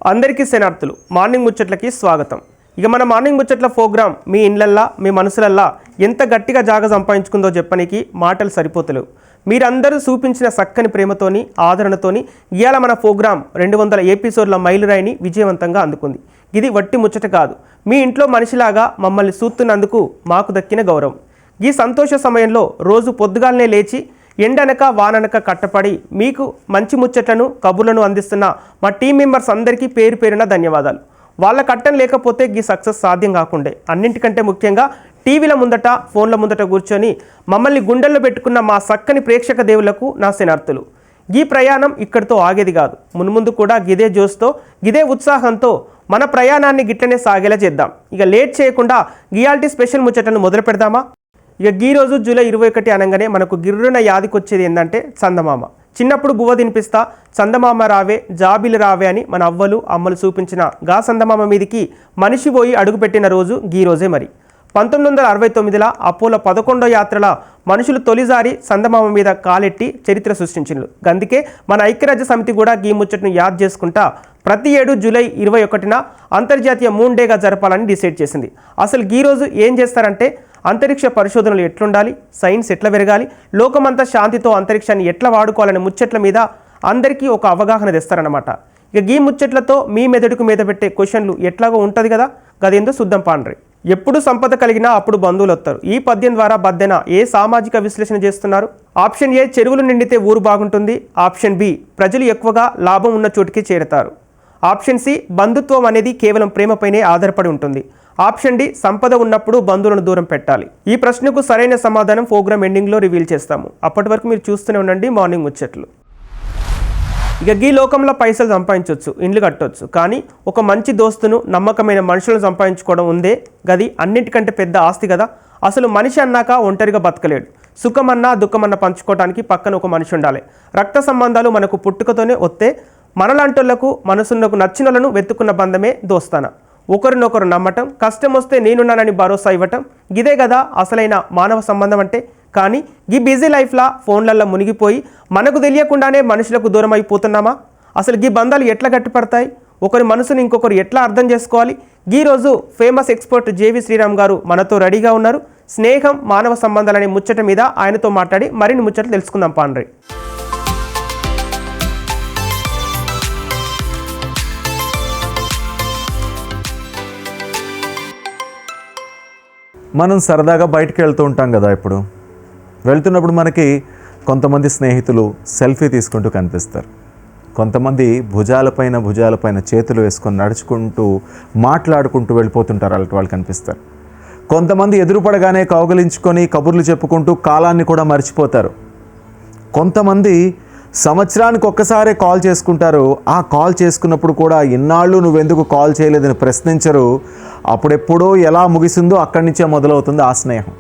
అందరికీ శనార్థులు మార్నింగ్ ముచ్చట్లకి స్వాగతం. ఇక మన మార్నింగ్ ముచ్చట్ల ప్రోగ్రాం మీ ఇండ్లల్లా మీ మనసులల్లా ఎంత గట్టిగా జాగ సంపాదించుకుందో చెప్పడానికి మాటలు సరిపోతలేవు. మీరందరూ చూపించిన చక్కని ప్రేమతోని ఆదరణతోని ఇవాళ మన ప్రోగ్రాం 200 ఎపిసోడ్ల మైలురాయిని విజయవంతంగా అందుకుంది. ఇది వట్టి ముచ్చట కాదు, మీ ఇంట్లో మనిషిలాగా మమ్మల్ని చూస్తున్నందుకు మాకు దక్కిన గౌరవం. ఈ సంతోష సమయంలో రోజు పొద్దుగాలనే లేచి ఎండనక వాననక కట్టపడి మీకు మంచి ముచ్చట్లను కబుర్లను అందిస్తున్న మా టీం మెంబర్స్ అందరికీ పేరు పేరున ధన్యవాదాలు. వాళ్ళ కట్టం లేకపోతే ఈ సక్సెస్ సాధ్యం కాకుండే. అన్నింటికంటే ముఖ్యంగా టీవీల ముందట ఫోన్ల ముందట కూర్చొని మమ్మల్ని గుండెల్లో పెట్టుకున్న మా చక్కని ప్రేక్షక దేవులకు నా శనార్థులు. ఈ ప్రయాణం ఇక్కడితో ఆగేది కాదు, మున్ముందు కూడా గిదే జోస్తో గిదే ఉత్సాహంతో మన ప్రయాణాన్ని గిట్లనే సాగేలా చేద్దాం. ఇక లేట్ చేయకుండా గియాల్టీ స్పెషల్ ముచ్చటను మొదలు పెడదామా? ఇక ఈ రోజు జూలై 21 అనగానే మనకు గిర్రున యాదికొచ్చేది ఏంటంటే చందమామ. చిన్నప్పుడు బువ్వ తినిపిస్తా చందమామ రావే జాబిలు రావే అని మన అవ్వలు అమ్మలు చూపించిన గా చందమామ మీదికి మనిషి పోయి అడుగుపెట్టిన రోజు ఈ రోజే. మరి 1969లో అపోలో 11వ యాత్రల మనుషులు తొలిసారి చందమామ మీద కాలెట్టి చరిత్ర సృష్టించిండ్రు. అందుకే మన ఐక్యరాజ్య సమితి కూడా ఈ ముచ్చటను యాద్ చేసుకుంటా ప్రతి ఏడు జూలై 21న అంతర్జాతీయ మూన్ డేగా జరపాలని డిసైడ్ చేసింది. అసలు ఈ రోజు ఏం చేస్తారంటే అంతరిక్ష పరిశోధనలు ఎట్లుండాలి, సైన్స్ ఎట్లా పెరగాలి, లోకమంతా శాంతితో అంతరిక్షాన్ని ఎట్లా వాడుకోవాలనే ముచ్చట్ల మీద అందరికీ ఒక అవగాహన తెస్తారన్నమాట. ఇక ఈ ముచ్చట్లతో మీ మెదడుకు మీద పెట్టే క్వశ్చన్లు ఎట్లాగో ఉంటుంది కదా, గదేందో శుద్ధం పాండ్రి. ఎప్పుడు సంపద కలిగినా అప్పుడు బంధువులు వస్తారు. ఈ పద్యం ద్వారా బద్దెన ఏ సామాజిక విశ్లేషణ చేస్తున్నారు? ఆప్షన్ ఏ, చెరువులు నిండితే ఊరు బాగుంటుంది. ఆప్షన్ బి, ప్రజలు ఎక్కువగా లాభం ఉన్న చోటుకి చేరతారు. ఆప్షన్ సి, బంధుత్వం అనేది కేవలం ప్రేమపైనే ఆధారపడి ఉంటుంది. ఆప్షన్ డి, సంపద ఉన్నప్పుడు బంధువులను దూరం పెట్టాలి. ఈ ప్రశ్నకు సరైన సమాధానం ప్రోగ్రామ్ ఎండింగ్లో రివీల్ చేస్తాము. అప్పటి వరకు మీరు చూస్తూనే ఉండండి మార్నింగ్ ముచ్చట్లు. ఇక ఈ లోకంలో పైసలు సంపాదించవచ్చు, ఇండ్లు కట్టవచ్చు, కానీ ఒక మంచి దోస్తును నమ్మకమైన మనుషులను సంపాదించుకోవడం ఉందే, గది అన్నింటికంటే పెద్ద ఆస్తి కదా. అసలు మనిషి అన్నాక ఒంటరిగా బతకలేడు. సుఖమన్నా దుఃఖమన్నా పంచుకోవడానికి పక్కన ఒక మనిషి ఉండాలి. రక్త సంబంధాలు మనకు పుట్టుకతోనే వస్తే మనలాంటోళ్లకు మనసున్నకు నచ్చినోళ్లను వెతుక్కున్న బంధమే దోస్తాన. ఒకరినొకరు నమ్మటం, కష్టం వస్తే నేనున్నానని భరోసా ఇవ్వటం, ఇదే కదా అసలైన మానవ సంబంధం అంటే. కానీ ఈ బిజీ లైఫ్లా ఫోన్లల్లో మునిగిపోయి మనకు తెలియకుండానే మనుషులకు దూరం అయిపోతున్నామా? అసలు ఈ బంధాలు ఎట్లా గట్టిపడతాయి? ఒకరి మనసుని ఇంకొకరు ఎట్లా అర్థం చేసుకోవాలి? ఈరోజు ఫేమస్ ఎక్స్పర్ట్ జేవి శ్రీరామ్ గారు మనతో రెడీగా ఉన్నారు. స్నేహం మానవ సంబంధాలనే ముచ్చట మీద ఆయనతో మాట్లాడి మరిన్ని ముచ్చట్లు తెలుసుకుందాం పాండ్రి. మనం సరదాగా బయటికి వెళ్తూ ఉంటాం కదా. ఇప్పుడు వెళ్తున్నప్పుడు మనకి కొంతమంది స్నేహితులు సెల్ఫీ తీసుకుంటూ కనిపిస్తారు. కొంతమంది భుజాలపైన చేతులు వేసుకొని నడుచుకుంటూ మాట్లాడుకుంటూ వెళ్ళిపోతుంటారు, అలాంటి వాళ్ళు కనిపిస్తారు. కొంతమంది ఎదురుపడగానే కౌగలించుకొని కబుర్లు చెప్పుకుంటూ కాలాన్ని కూడా మర్చిపోతారు. కొంతమంది సంవత్సరానికి ఒక్కసారే కాల్ చేసుకుంటారు. ఆ కాల్ చేసుకున్నప్పుడు కూడా ఇన్నాళ్ళు నువ్వెందుకు కాల్ చేయలేదని ప్రశ్నించరు. అప్పుడెప్పుడో ఎలా ముగిసిందో అక్కడి నుంచే మొదలవుతుంది ఆ స్నేహం.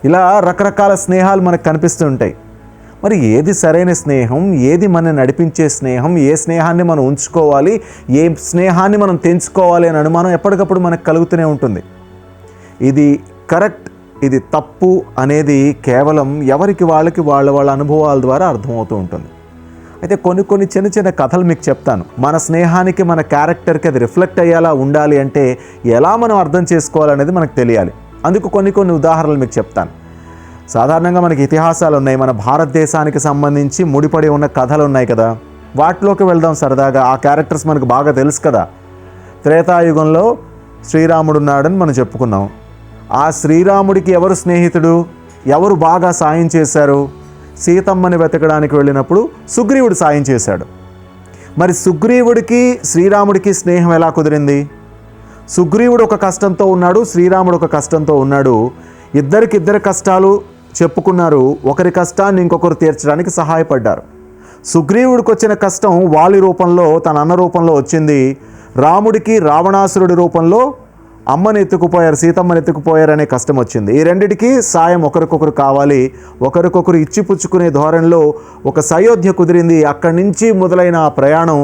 ఇలా రకరకాల స్నేహాలు మనకు కనిపిస్తుంటాయి. మరి ఏది సరైన స్నేహం, ఏది మనం నడిపించే స్నేహం, ఏ స్నేహాన్ని మనం ఉంచుకోవాలి, ఏ స్నేహాన్ని మనం తెంచుకోవాలి అని అనుమానం ఎప్పటికప్పుడు మనకు కలుగుతూనే ఉంటుంది. ఇది కరెక్ట్, ఇది తప్పు అనేది కేవలం ఎవరికి వాళ్ళకి వాళ్ళ అనుభవాల ద్వారా అర్థమవుతూ ఉంటుంది. అయితే కొన్ని చిన్న కథలు మీకు చెప్తాను. మన స్నేహానికి మన క్యారెక్టర్కి అది రిఫ్లెక్ట్ అయ్యేలా ఉండాలి అంటే ఎలా మనం అర్థం చేసుకోవాలనేది మనకు తెలియాలి. అందుకు కొన్ని ఉదాహరణలు మీకు చెప్తాను. సాధారణంగా మనకి ఇతిహాసాలు ఉన్నాయి, మన భారతదేశానికి సంబంధించి ముడిపడి ఉన్న కథలు ఉన్నాయి కదా, వాటిలోకి వెళ్దాం సరదాగా. ఆ క్యారెక్టర్స్ మనకు బాగా తెలుసు కదా. త్రేతాయుగంలో శ్రీరాముడు ఉన్నాడని మనం చెప్పుకున్నాం. ఆ శ్రీరాముడికి ఎవరు స్నేహితుడు, ఎవరు బాగా సాయం చేశారు? సీతమ్మని వెతకడానికి వెళ్ళినప్పుడు సుగ్రీవుడు సాయం చేశాడు. మరి సుగ్రీవుడికి శ్రీరాముడికి స్నేహం ఎలా కుదిరింది? సుగ్రీవుడు ఒక కష్టంతో ఉన్నాడు, శ్రీరాముడు ఒక కష్టంతో ఉన్నాడు. ఇద్దరు కష్టాలు చెప్పుకున్నారు. ఒకరి కష్టాన్ని ఇంకొకరు తీర్చడానికి సహాయపడ్డారు. సుగ్రీవుడికి వచ్చిన కష్టం వాలి రూపంలో, తన అన్న రూపంలో వచ్చింది. రాముడికి రావణాసురుడి రూపంలో అమ్మని ఎత్తుకుపోయారు, సీతమ్మని ఎత్తుకుపోయారు అనే కష్టం వచ్చింది. ఈ రెండిటికి సాయం ఒకరికొకరు కావాలి. ఒకరికొకరు ఇచ్చిపుచ్చుకునే ధోరణిలో ఒక సయోధ్య కుదిరింది. అక్కడి నుంచి మొదలైన ఆ ప్రయాణం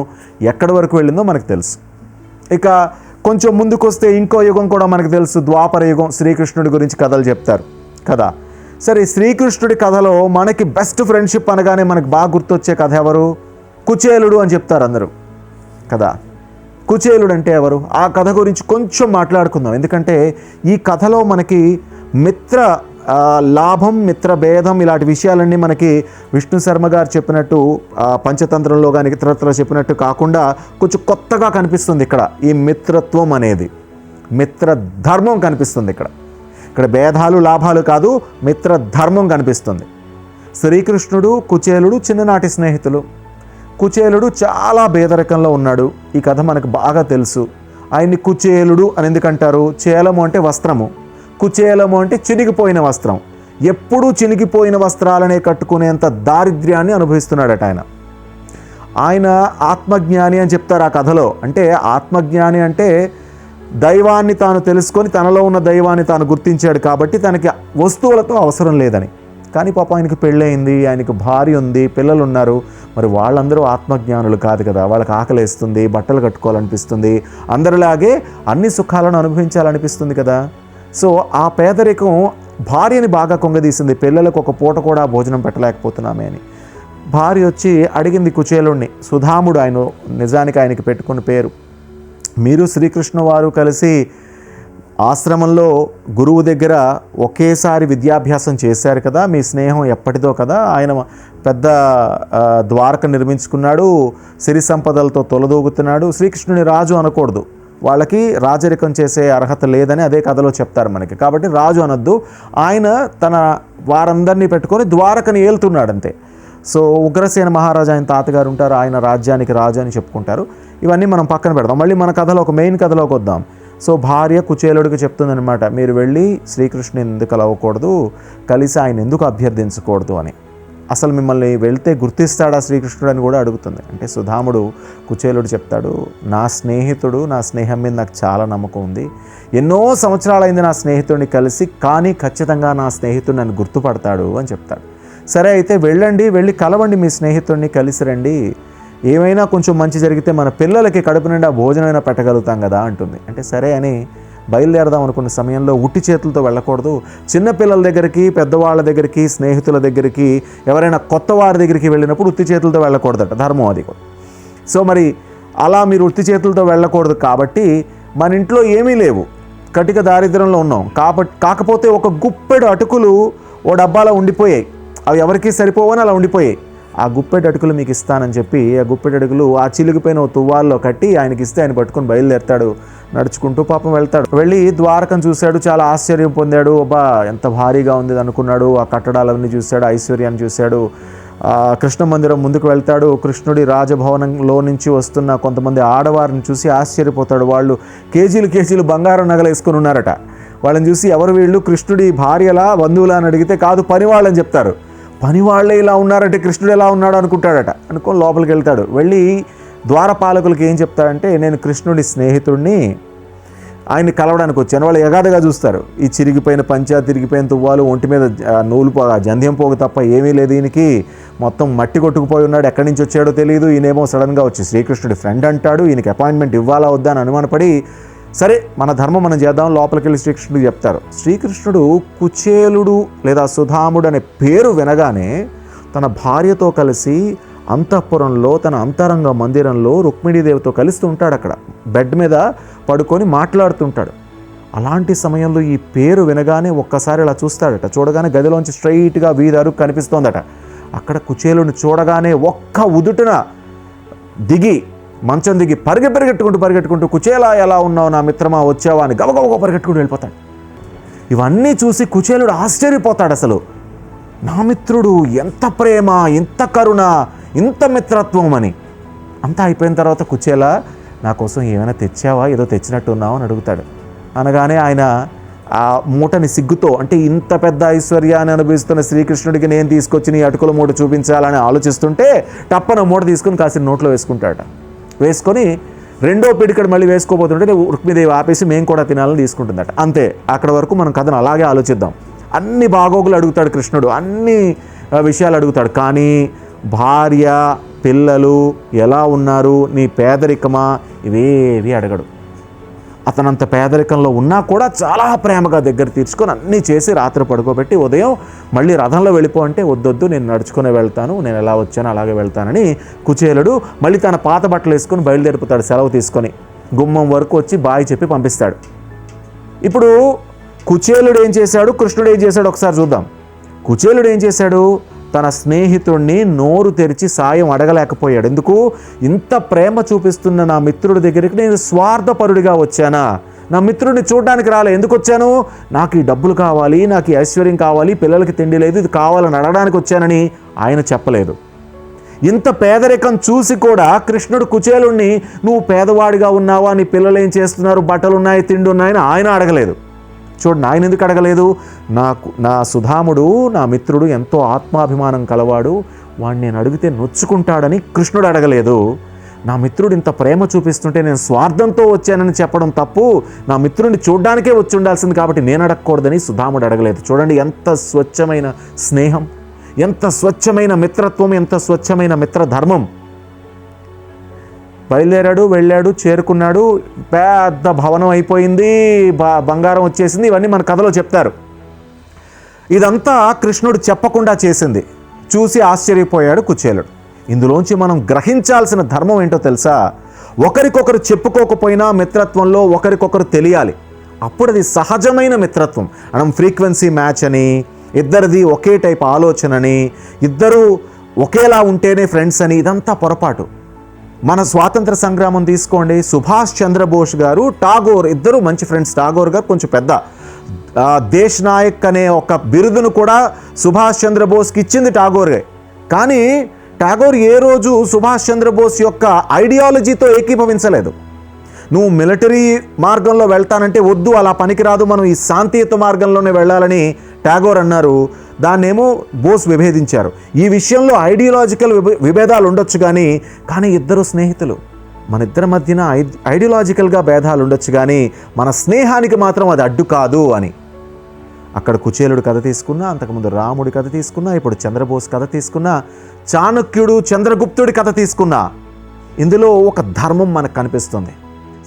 ఎక్కడి వరకు వెళ్ళిందో మనకు తెలుసు. ఇక కొంచెం ముందుకు వస్తే ఇంకో యుగం కూడా మనకు తెలుసు, ద్వాపర యుగం. శ్రీకృష్ణుడి గురించి కథలు చెప్తారు కదా. సరే, శ్రీకృష్ణుడి కథలో మనకి బెస్ట్ ఫ్రెండ్షిప్ అనగానే మనకు బాగా గుర్తొచ్చే కథ ఎవరు? కుచేలుడు అని చెప్తారు అందరూ కదా. కుచేలుడు అంటే ఎవరు? ఆ కథ గురించి కొంచెం మాట్లాడుకుందాం. ఎందుకంటే ఈ కథలో మనకి మిత్ర లాభం, మిత్ర భేదం ఇలాంటి విషయాలన్నీ మనకి విష్ణు శర్మ గారు చెప్పినట్టు పంచతంత్రంలో కానీ ఇతరత్ర చెప్పినట్టు కాకుండా కొంచెం కొత్తగా కనిపిస్తుంది ఇక్కడ. ఈ మిత్రత్వం అనేది, మిత్ర ధర్మం కనిపిస్తుంది ఇక్కడ భేదాలు లాభాలు కాదు, మిత్ర ధర్మం కనిపిస్తుంది. శ్రీకృష్ణుడు కుచేలుడు చిన్ననాటి స్నేహితులు. కుచేలుడు చాలా పేదరికంలో ఉన్నాడు. ఈ కథ మనకు బాగా తెలుసు. ఆయన్ని కుచేలుడు అని ఎందుకంటారు? చేలము అంటే వస్త్రము, కుచేలము అంటే చినిగిపోయిన వస్త్రం. ఎప్పుడూ చినిగిపోయిన వస్త్రాలనే కట్టుకునేంత దారిద్ర్యాన్ని అనుభవిస్తున్నాడట ఆయన ఆత్మజ్ఞాని అని చెప్తారు ఆ కథలో. అంటే ఆత్మజ్ఞాని అంటే దైవాన్ని తాను తెలుసుకొని తనలో ఉన్న దైవాన్ని తాను గుర్తించాడు కాబట్టి తనకి వస్తువులతో అవసరం లేదని. కానీ పాప ఆయనకి పెళ్ళయింది, ఆయనకు భార్య ఉంది, పిల్లలు ఉన్నారు. మరి వాళ్ళందరూ ఆత్మజ్ఞానులు కాదు కదా. వాళ్ళకి ఆకలేస్తుంది, బట్టలు కట్టుకోవాలనిపిస్తుంది, అందరిలాగే అన్ని సుఖాలను అనుభవించాలనిపిస్తుంది కదా. సో ఆ పేదరికం భార్యని బాగా కొంగదీసింది. పిల్లలకు ఒక పూట కూడా భోజనం పెట్టలేకపోతున్నామే అని. భార్య వచ్చి అడిగింది కుచేలుణ్ణి, సుధాముడు ఆయన నిజానికి ఆయనకి పెట్టుకున్న పేరు. మీరు శ్రీకృష్ణ వారు కలిసి ఆశ్రమంలో గురువు దగ్గర ఒకేసారి విద్యాభ్యాసం చేశారు కదా, మీ స్నేహం ఎప్పటిదో కదా. ఆయన పెద్ద ద్వారక నిర్మించుకున్నాడు, సిరి సంపదలతో తొలదూగుతున్నాడు. శ్రీకృష్ణుని రాజు అనకూడదు, వాళ్ళకి రాజరికం చేసే అర్హత లేదని అదే కథలో చెప్తారు మనకి. కాబట్టి రాజు అనొద్దు, ఆయన తన వారందరినీ పెట్టుకొని ద్వారకని ఏలుతున్నాడు అంతే. సో ఉగ్రసేన మహారాజు ఆయన తాతగారు ఉంటారు, ఆయన రాజ్యానికి రాజు అని చెప్పుకుంటారు. ఇవన్నీ మనం పక్కన పెడదాం. మళ్ళీ మన కథలో ఒక మెయిన్ కథలోకి వద్దాం. సో భార్య కుచేలుడికి చెప్తుందనమాట, మీరు వెళ్ళి శ్రీకృష్ణుని ఎందుకు కలవకూడదు, కలిసి ఆయన ఎందుకు అభ్యర్థించకూడదు అని. అసలు మిమ్మల్ని వెళ్తే గుర్తిస్తాడా శ్రీకృష్ణుడు అని కూడా అడుగుతుంది. అంటే సుధాముడు కుచేలుడు చెప్తాడు, నా స్నేహితుడు, నా స్నేహం మీద నాకు చాలా నమ్మకం ఉంది. ఎన్నో సంవత్సరాలైంది నా స్నేహితుడిని కలిసి, కానీ ఖచ్చితంగా నా స్నేహితుడు నన్ను గుర్తుపడతాడు అని చెప్తాడు. సరే అయితే వెళ్ళండి, వెళ్ళి కలవండి మీ స్నేహితుడిని, కలిసి రండి. ఏమైనా కొంచెం మంచి జరిగితే మన పిల్లలకి కడుపు నిండా భోజనమైనా పెట్టగలుగుతాం కదా అంటుంది. అంటే సరే అని బయలుదేరదాం అనుకున్న సమయంలో ఉట్టి చేతులతో వెళ్ళకూడదు. చిన్నపిల్లల దగ్గరికి, పెద్దవాళ్ళ దగ్గరికి, స్నేహితుల దగ్గరికి, ఎవరైనా కొత్త వారి దగ్గరికి వెళ్ళినప్పుడు ఉత్తి చేతులతో వెళ్ళకూడదట, ధర్మం అది కూడా. సో మరి అలా మీరు ఉత్తి చేతులతో వెళ్ళకూడదు కాబట్టి మన ఇంట్లో ఏమీ లేవు, కటిక దారిద్ర్యంలో ఉన్నాం. కాకపోతే ఒక గుప్పెడు అటుకులు ఓ డబ్బాలో ఉండిపోయాయి. అవి ఎవరికీ సరిపోవని అలా ఉండిపోయాయి. ఆ గుప్పెడు అటుకులు మీకు ఇస్తానని చెప్పి ఆ గుప్పెడు అటుకులు ఆ చిలిగిపోయిన తువ్వాల్లో కట్టి ఆయనకి ఇస్తే ఆయన పట్టుకొని బయలుదేరతాడు. నడుచుకుంటూ పాపం వెళ్తాడు. వెళ్ళి ద్వారకను చూశాడు, చాలా ఆశ్చర్యం పొందాడు. అబ్బా ఎంత భారీగా ఉంది అనుకున్నాడు. ఆ కట్టడాలన్నీ చూశాడు, ఐశ్వర్యాన్ని చూశాడు. కృష్ణ మందిరం ముందుకు వెళ్తాడు. కృష్ణుడి రాజభవనంలో నుంచి వస్తున్న కొంతమంది ఆడవారిని చూసి ఆశ్చర్యపోతాడు. వాళ్ళు కేజీలు బంగారం నగలు వేసుకొని ఉన్నారట. వాళ్ళని చూసి ఎవరు వీళ్ళు, కృష్ణుడి భార్యలా బంధువులా అని అడిగితే కాదు, పని వాళ్ళని చెప్తారు. పని వాళ్ళే ఇలా ఉన్నారంటే కృష్ణుడు ఎలా ఉన్నాడు అనుకుంటాడట. అనుకొని లోపలికి వెళ్తాడు. వెళ్ళి ద్వారపాలకులకి ఏం చెప్తాడంటే, నేను కృష్ణుడి స్నేహితుడిని, ఆయన్ని కలవడానికి వచ్చాను. వాళ్ళు ఎగాదగా చూస్తారు. ఈ చిరిగిపోయిన పంచ, తిరిగిపోయిన తువ్వాలు, ఒంటి మీద నూలు జంధ్యం పోగు తప్ప ఏమీ లేదు ఈయనకి. మొత్తం మట్టి కొట్టుకుపోయి ఉన్నాడు, ఎక్కడి నుంచి వచ్చాడో తెలియదు. ఈయనేమో సడన్గా వచ్చి శ్రీకృష్ణుడి ఫ్రెండ్ అంటాడు. ఈయనకి అపాయింట్మెంట్ ఇవ్వాలా వద్దా అని అనుమానపడి, సరే మన ధర్మం మనం చేద్దాం, లోపలికి వెళ్ళి శ్రీకృష్ణుడికి చెప్తారు. శ్రీకృష్ణుడు కుచేలుడు లేదా సుధాముడు అనే పేరు వినగానే తన భార్యతో కలిసి అంతఃపురంలో, తన అంతరంగ మందిరంలో రుక్మిణీదేవితో కలిసి ఉంటాడు. అక్కడ బెడ్ మీద పడుకొని మాట్లాడుతుంటాడు. అలాంటి సమయంలో ఈ పేరు వినగానే ఒక్కసారి ఇలా చూస్తాడట. చూడగానే గదిలోంచి స్ట్రైట్గా వీధి కనిపిస్తోందట. అక్కడ కుచేలుని చూడగానే ఒక్క ఉదుటున దిగి, మంచం దిగి పరిగెట్టుకుంటూ కుచేలా ఎలా ఉన్నావు నా మిత్రమా, వచ్చావా అని గబగబ పరిగెట్టుకుంటూ వెళ్ళిపోతాడు. ఇవన్నీ చూసి కుచేలుడు ఆశ్చర్యపోతాడు. అసలు నా మిత్రుడు, ఎంత ప్రేమ, ఎంత కరుణ, ఇంత మిత్రత్వం అని. అంతా అయిపోయిన తర్వాత కుచేలా, నా కోసం ఏమైనా తెచ్చావా, ఏదో తెచ్చినట్టు ఉన్నావు అని అడుగుతాడు. అనగానే ఆయన ఆ మూటని సిగ్గుతో, అంటే ఇంత పెద్ద ఐశ్వర్యాన్ని అనుభవిస్తున్న శ్రీకృష్ణుడికి నేను తీసుకొచ్చి నీ అటుకుల మూట చూపించాలని ఆలోచిస్తుంటే టప్పన మూట తీసుకుని కాసిన నోట్లో వేసుకుంటాడు. వేసుకొని రెండో పిడికడు మళ్ళీ వేసుకోబోతుంటే రుక్మిణీదేవి ఆపేసి మేము కూడా తినాలని తీసుకుంటుందట. అంతే. అక్కడ వరకు మనం కథను అలాగే ఆలోచిద్దాం. అన్ని బాగోగులు అడుగుతాడు కృష్ణుడు, అన్ని విషయాలు అడుగుతాడు. కానీ భార్య, పిల్లలు ఎలా ఉన్నారు, నీ పేదరికమా, ఇవేవి అడగడు. అతనంత పేదరికంలో ఉన్నా కూడా చాలా ప్రేమగా దగ్గర తీర్చుకొని అన్నీ చేసి రాత్రి పడుకోబెట్టి ఉదయం మళ్ళీ రథంలో వెళ్ళిపో అంటే వద్దొద్దు, నేను నడుచుకునే వెళ్తాను, నేను ఎలా వచ్చానో అలాగే వెళ్తానని కుచేలుడు మళ్ళీ తన పాత బట్టలు వేసుకొని బయలుదేరిపోతాడు సెలవు తీసుకొని. గుమ్మం వరకు వచ్చి బాయ్ చెప్పి పంపిస్తాడు. ఇప్పుడు కుచేలుడు ఏం చేశాడు, కృష్ణుడు ఏం చేశాడు ఒకసారి చూద్దాం. కుచేలుడు ఏం చేశాడు, తన స్నేహితుడిని నోరు తెరిచి సాయం అడగలేకపోయాడు. ఎందుకు? ఇంత ప్రేమ చూపిస్తున్న నా మిత్రుడి దగ్గరికి నేను స్వార్థపరుడిగా వచ్చానా? నా మిత్రుడిని చూడడానికి రాలే. ఎందుకు వచ్చాను? నాకు ఈ డబ్బులు కావాలి, నాకు ఈ ఐశ్వర్యం కావాలి, పిల్లలకి తిండి లేదు, ఇది కావాలని అడగడానికి వచ్చానని ఆయన చెప్పలేదు. ఇంత పేదరికం చూసి కూడా కృష్ణుడు కుచేలుణ్ణి నువ్వు పేదవాడిగా ఉన్నావా, నీ పిల్లలు ఏం చేస్తున్నారు, బట్టలు ఉన్నాయి, తిండి ఉన్నాయని ఆయన అడగలేదు. చూడండి, ఆయన ఎందుకు అడగలేదు? నా సుధాముడు, నా మిత్రుడు ఎంతో ఆత్మాభిమానం కలవాడు, వాడిని నేను అడిగితే నొచ్చుకుంటాడని కృష్ణుడు అడగలేదు. నా మిత్రుడు ఇంత ప్రేమ చూపిస్తుంటే నేను స్వార్థంతో వచ్చానని చెప్పడం తప్పు, నా మిత్రుడిని చూడ్డానికే వచ్చి ఉండాల్సింది కాబట్టి నేను అడగకూడదని సుధాముడు అడగలేదు. చూడండి ఎంత స్వచ్ఛమైన స్నేహం, ఎంత స్వచ్ఛమైన మిత్రత్వం, ఎంత స్వచ్ఛమైన మిత్రధర్మం. బయలుదేరాడు, వెళ్ళాడు, చేరుకున్నాడు, పెద్ద భవనం అయిపోయింది, బంగారం వచ్చేసింది. ఇవన్నీ మన కథలో చెప్తారు. ఇదంతా కృష్ణుడు చెప్పకుండా చేసింది చూసి ఆశ్చర్యపోయాడు కుచేలుడు. ఇందులోంచి మనం గ్రహించాల్సిన ధర్మం ఏంటో తెలుసా? ఒకరికొకరు చెప్పుకోకపోయినా మిత్రత్వంలో ఒకరికొకరు తెలియాలి. అప్పుడు అది సహజమైన మిత్రత్వం. మనం ఫ్రీక్వెన్సీ మ్యాచ్ అని, ఇద్దరిది ఒకే టైప్ ఆలోచనని, ఇద్దరు ఒకేలా ఉంటేనే ఫ్రెండ్స్ అని, ఇదంతా పొరపాటు. మన స్వాతంత్ర సంగ్రామం తీసుకోండి, సుభాష్ చంద్రబోస్ గారు, ఠాగూర్ ఇద్దరు మంచి ఫ్రెండ్స్. ఠాగూర్ గారు కొంచెం పెద్ద, దేశ్ నాయక్ అనే ఒక బిరుదును కూడా సుభాష్ చంద్రబోస్కి ఇచ్చింది ఠాగూరే. కానీ ఠాగూర్ ఏ రోజు సుభాష్ చంద్రబోస్ యొక్క ఐడియాలజీతో ఏకీభవించలేదు. నువ్వు మిలిటరీ మార్గంలో వెళ్తానంటే వద్దు, అలా పనికిరాదు, మనం ఈ శాంతియుత మార్గంలోనే వెళ్ళాలని ఠాగూర్ అన్నారు. దాన్నేమో బోస్ విభేదించారు. ఈ విషయంలో ఐడియాలజికల్ విభేదాలు ఉండొచ్చు కానీ ఇద్దరు స్నేహితులు. మన ఇద్దరి మధ్యన ఐడియాలజికల్గా భేదాలు ఉండొచ్చు కానీ మన స్నేహానికి మాత్రం అది అడ్డు కాదు అని. అక్కడ కుచేలుడు కథ తీసుకున్నా, అంతకుముందు రాముడి కథ తీసుకున్నా, ఇప్పుడు చంద్రబోస్ కథ తీసుకున్నా, చాణక్యుడు, చంద్రగుప్తుడి కథ తీసుకున్నా, ఇందులో ఒక ధర్మం మనకు కనిపిస్తుంది.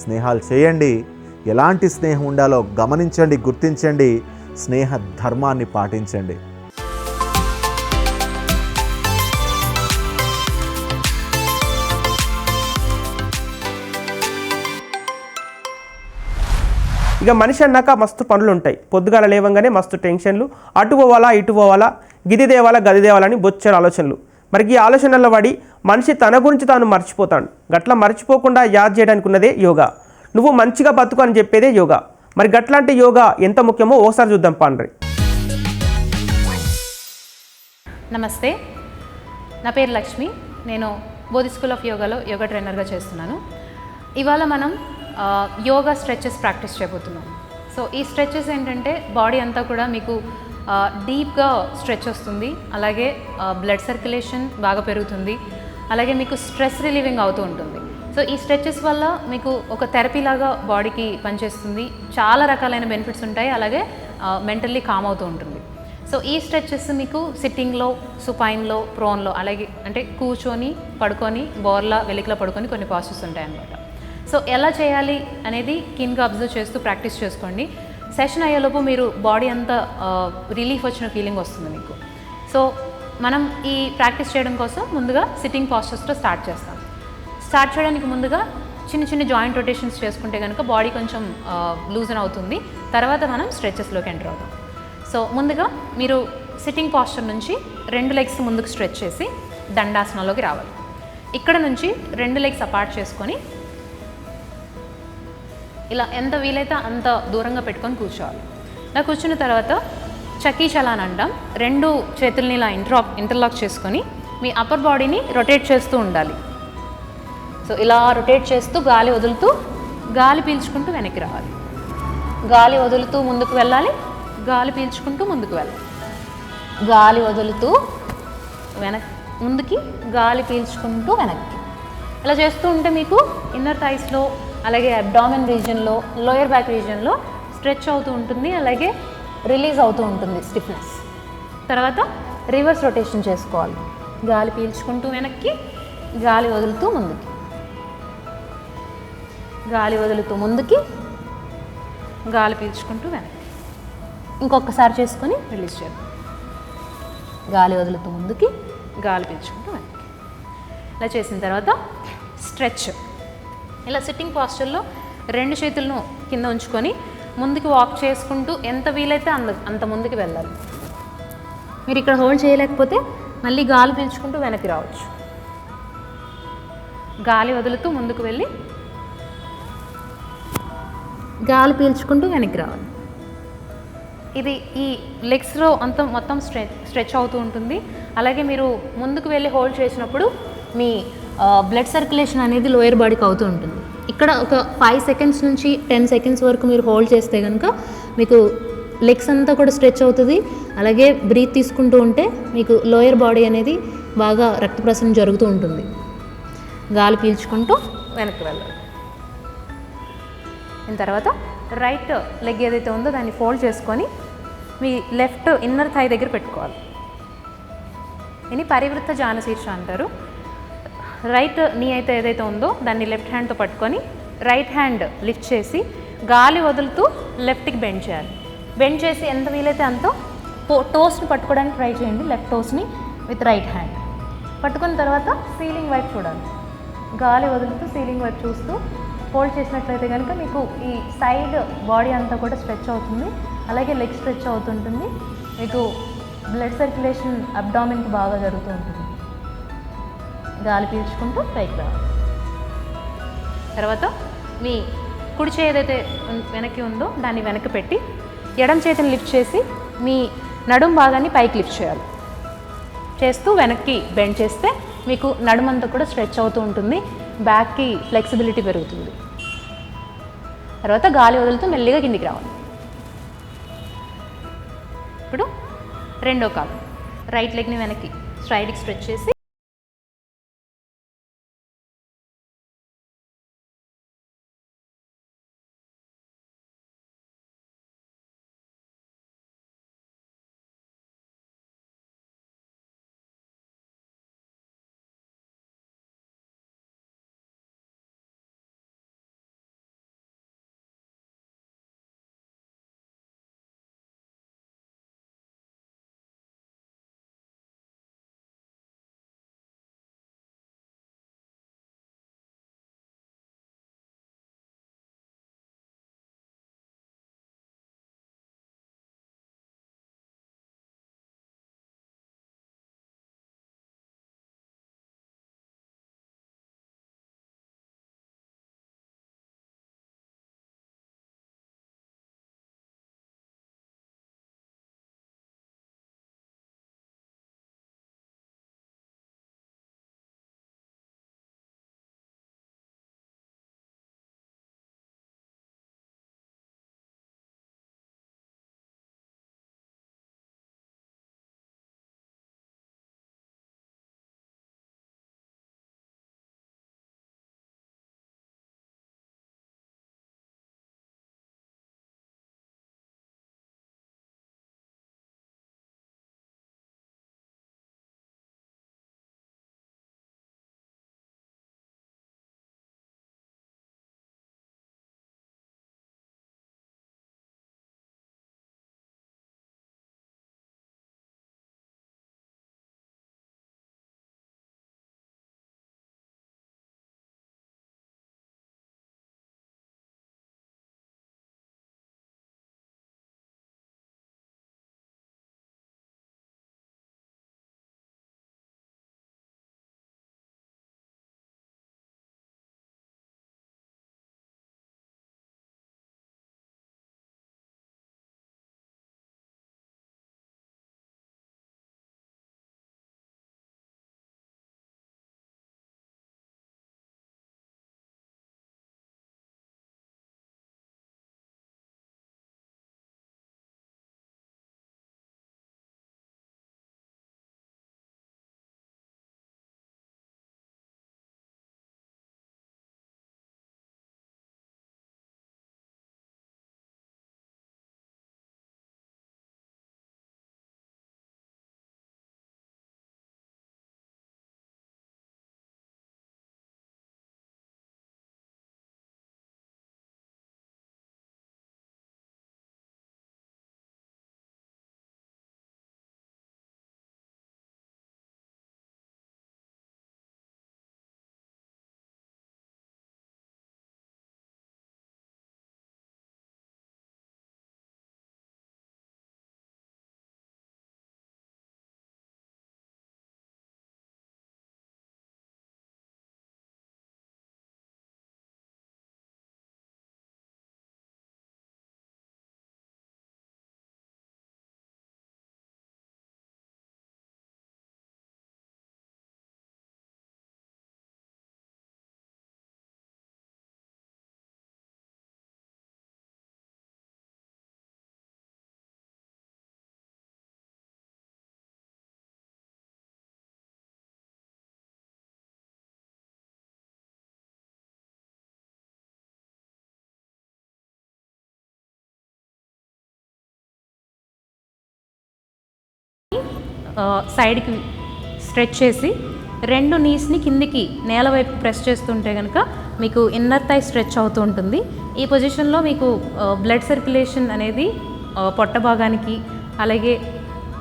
స్నేహాలు చేయండి, ఎలాంటి స్నేహం ఉండాలో గమనించండి, గుర్తించండి, స్నేహ ధర్మాన్ని పాటించండి. ఇక మనిషి అన్నాక మస్తు పనులు ఉంటాయి. పొద్దుగాల లేవంగానే మస్తు టెన్షన్లు, అటు పోవాలా ఇటు పోవాలా, గిది దేవాలా గది దేవాలని బొచ్చని ఆలోచనలు. మరి ఈ ఆలోచనల్లో పడి మనిషి తన గురించి తాను మర్చిపోతాడు. గట్లా మర్చిపోకుండా యాద్ చేయడానికి ఉన్నదే యోగా. నువ్వు మంచిగా బతుకు అని చెప్పేదే యోగా. మరి గట్లాంటి యోగా ఎంత ముఖ్యమో ఓసారి చూద్దాం పాండ్రి. నమస్తే, నా పేరు లక్ష్మి. నేను బోధి స్కూల్ ఆఫ్ యోగాలో యోగా ట్రైనర్గా చేస్తున్నాను. ఇవాళ మనం యోగా స్ట్రెచెస్ ప్రాక్టీస్ చేయబోతున్నాం. సో ఈ స్ట్రెచెస్ ఏంటంటే బాడీ అంతా కూడా మీకు డీప్గా స్ట్రెచ్ వస్తుంది, అలాగే బ్లడ్ సర్క్యులేషన్ బాగా పెరుగుతుంది, అలాగే మీకు స్ట్రెస్ రిలీవింగ్ అవుతూ ఉంటుంది. సో ఈ స్ట్రెచెస్ వల్ల మీకు ఒక థెరపీ లాగా బాడీకి పనిచేస్తుంది. చాలా రకాలైన బెనిఫిట్స్ ఉంటాయి, అలాగే మెంటల్లీ కామ్ అవుతూ ఉంటుంది. సో ఈ స్ట్రెచెస్ మీకు సిట్టింగ్లో, సుపైన్లో, ప్రోన్లో, అలాగే అంటే కూర్చొని, పడుకొని, బోర్లా, వెలికలా పడుకొని కొన్ని పాస్టర్స్ ఉంటాయి అన్నమాట. సో ఎలా చేయాలి అనేది కీన్గా అబ్జర్వ్ చేస్తూ ప్రాక్టీస్ చేసుకోండి. సెషన్ అయ్యేలోపు మీరు బాడీ అంతా రిలీఫ్ వచ్చిన ఫీలింగ్ వస్తుంది మీకు. సో మనం ఈ ప్రాక్టీస్ చేయడం కోసం ముందుగా సిట్టింగ్ పాస్టర్స్తో స్టార్ట్ చేస్తాం. స్టార్ట్ చేయడానికి ముందుగా చిన్న చిన్న జాయింట్ రొటేషన్స్ చేసుకుంటే కనుక బాడీ కొంచెం లూజన్ అవుతుంది. తర్వాత మనం స్ట్రెచెస్లోకి ఎంటర్ అవుతాం. సో ముందుగా మీరు సిట్టింగ్ పాస్చర్ నుంచి 2 లెగ్స్ ముందుకు స్ట్రెచ్ చేసి దండాసనంలోకి రావాలి. ఇక్కడ నుంచి 2 లెగ్స్ అపార్ట్ చేసుకొని ఇలా ఎంత వీలైతే అంత దూరంగా పెట్టుకొని కూర్చోవాలి. ఇలా కూర్చున్న తర్వాత చక్కీ చలాన్ అంటాం. 2 చేతుల్ని ఇలా ఇంటర్లాక్ చేసుకొని మీ అప్పర్ బాడీని రొటేట్ చేస్తూ ఉండాలి. సో ఇలా రొటేట్ చేస్తూ గాలి వదులుతూ, గాలి పీల్చుకుంటూ వెనక్కి రావాలి. గాలి వదులుతూ ముందుకు వెళ్ళాలి, గాలి పీల్చుకుంటూ ముందుకు వెళ్ళాలి. గాలి వదులుతూ ముందుకి, గాలి పీల్చుకుంటూ వెనక్కి. ఇలా చేస్తూ ఉంటే మీకు ఇన్నర్ థైస్లో, అలాగే అబ్డామిన్ రీజియన్లో, లోయర్ బ్యాక్ రీజియన్లో స్ట్రెచ్ అవుతూ ఉంటుంది, అలాగే రిలీజ్ అవుతూ ఉంటుంది స్టిఫ్నెస్. తర్వాత రివర్స్ రొటేషన్ చేసుకోవాలి. గాలి పీల్చుకుంటూ వెనక్కి, గాలి వదులుతూ ముందుకి, గాలి వదులుతూ ముందుకి, గాలి పీల్చుకుంటూ వెనక్కి. ఇంకొకసారి చేసుకొని రిలీజ్ చేద్దాం. గాలి వదులుతూ ముందుకి, గాలి పీల్చుకుంటూ వెనక్కి. ఇలా చేసిన తర్వాత స్ట్రెచ్. ఇలా సిట్టింగ్ పాస్చర్లో 2 చేతులను కింద ఉంచుకొని ముందుకు వాక్ చేసుకుంటూ ఎంత వీలైతే అంత ముందుకు వెళ్ళాలి. మీరు ఇక్కడ హోల్డ్ చేయలేకపోతే మళ్ళీ గాలి పీల్చుకుంటూ వెనక్కి రావచ్చు. గాలి వదులుతూ ముందుకు వెళ్ళి గాలి పీల్చుకుంటూ వెనక్కి రావాలి. ఇది ఈ లెగ్స్లో అంతా మొత్తం స్ట్రెచ్ అవుతూ ఉంటుంది. అలాగే మీరు ముందుకు వెళ్ళి హోల్డ్ చేసినప్పుడు మీ బ్లడ్ సర్క్యులేషన్ అనేది లోయర్ బాడీకి అవుతూ ఉంటుంది. ఇక్కడ ఒక 5 సెకండ్స్ నుంచి 10 సెకండ్స్ వరకు మీరు హోల్డ్ చేస్తే కనుక మీకు లెగ్స్ అంతా కూడా స్ట్రెచ్ అవుతుంది. అలాగే బ్రీత్ తీసుకుంటూ ఉంటే మీకు లోయర్ బాడీ అనేది బాగా రక్త ప్రసరణ జరుగుతూ ఉంటుంది. గాలి పీల్చుకుంటూ వెనక్కి వెళ్ళాలి. దీని తర్వాత రైట్ లెగ్ ఏదైతే ఉందో దాన్ని ఫోల్డ్ చేసుకొని మీ లెఫ్ట్ ఇన్నర్ థై దగ్గర పెట్టుకోవాలి. ఇది పరివృత్త జానశీర్ష అంటారు. రైట్ నీ అయితే ఏదైతే ఉందో దాన్ని లెఫ్ట్ హ్యాండ్తో పట్టుకొని రైట్ హ్యాండ్ లిఫ్ట్ చేసి గాలి వదులుతూ లెఫ్ట్కి బెండ్ చేయాలి. బెండ్ చేసి ఎంత వీలైతే అంత టోస్ని పట్టుకోవడానికి ట్రై చేయండి. లెఫ్ట్ టోస్ని విత్ రైట్ హ్యాండ్ పట్టుకున్న తర్వాత సీలింగ్ వైపు చూడాలి. గాలి వదులుతూ సీలింగ్ వైపు చూస్తూ హోల్డ్ చేసినట్లయితే కనుక మీకు ఈ సైడ్ బాడీ అంతా కూడా స్ట్రెచ్ అవుతుంది. అలాగే లెగ్ స్ట్రెచ్ అవుతుంటుంది. మీకు బ్లడ్ సర్క్యులేషన్ అబ్డామిన్కి బాగా జరుగుతూ ఉంటుంది. గాలి పీల్చుకుంటూ పైకి రావాలి. తర్వాత మీ కుడి చేయి ఏదైతే వెనక్కి ఉందో దాన్ని వెనక్కి పెట్టి ఎడమ చేతిని లిఫ్ట్ చేసి మీ నడుం భాగాన్ని పైకి లిఫ్ట్ చేయాలి. చేస్తూ వెనక్కి బెండ్ చేస్తే మీకు నడుమంతా కూడా స్ట్రెచ్ అవుతూ ఉంటుంది. బ్యాక్కి ఫ్లెక్సిబిలిటీ పెరుగుతుంది. తర్వాత గాలి వదులుతూ మెల్లిగా కిందికి రావాలి. ఇప్పుడు రెండో కాలు రైట్ లెగ్ని వెనక్కి స్ట్రైట్కి స్ట్రెచ్ చేసి సైడ్కి స్ట్రెచ్ చేసి 2 నీస్ని కిందికి నేల వైపు ప్రెస్ చేస్తుంటే కనుక మీకు ఇన్నర్ థై స్ట్రెచ్ అవుతూ ఉంటుంది. ఈ పొజిషన్లో మీకు బ్లడ్ సర్క్యులేషన్ అనేది పొట్ట భాగానికి అలాగే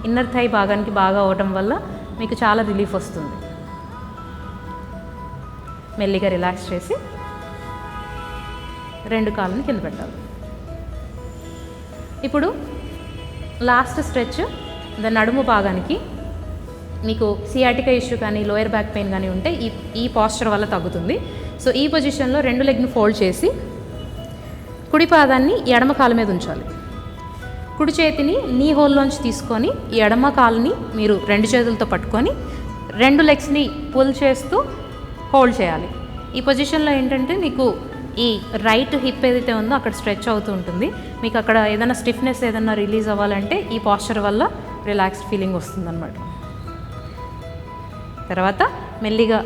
ఇన్నర్ థై భాగానికి బాగా అవడం వల్ల మీకు చాలా రిలీఫ్ వస్తుంది. మెల్లిగా రిలాక్స్ చేసి 2 కాళ్ళని కింద పెట్టాలి. ఇప్పుడు లాస్ట్ స్ట్రెచ్ నడుము భాగానికి మీకు సియాటికా ఇష్యూ కానీ లోయర్ బ్యాక్ పెయిన్ కానీ ఉంటే ఈ పాస్చర్ వల్ల తగ్గుతుంది. సో ఈ పొజిషన్లో 2 లెగ్ని ఫోల్డ్ చేసి కుడి పాదాన్ని ఎడమ కాలు మీద ఉంచాలి. కుడి చేతిని నీ హోల్లోంచి తీసుకొని ఎడమ కాలుని మీరు 2 చేతులతో పట్టుకొని 2 లెగ్స్ని పుల్ చేస్తూ హోల్డ్ చేయాలి. ఈ పొజిషన్లో ఏంటంటే మీకు ఈ రైట్ హిప్ ఏదైతే ఉందో అక్కడ స్ట్రెచ్ అవుతూ ఉంటుంది. మీకు అక్కడ ఏదైనా స్టిఫ్నెస్ ఏదైనా రిలీజ్ అవ్వాలంటే ఈ పాస్చర్ వల్ల రిలాక్స్డ్ ఫీలింగ్ వస్తుందన్నమాట. తర్వాత మెల్లిగా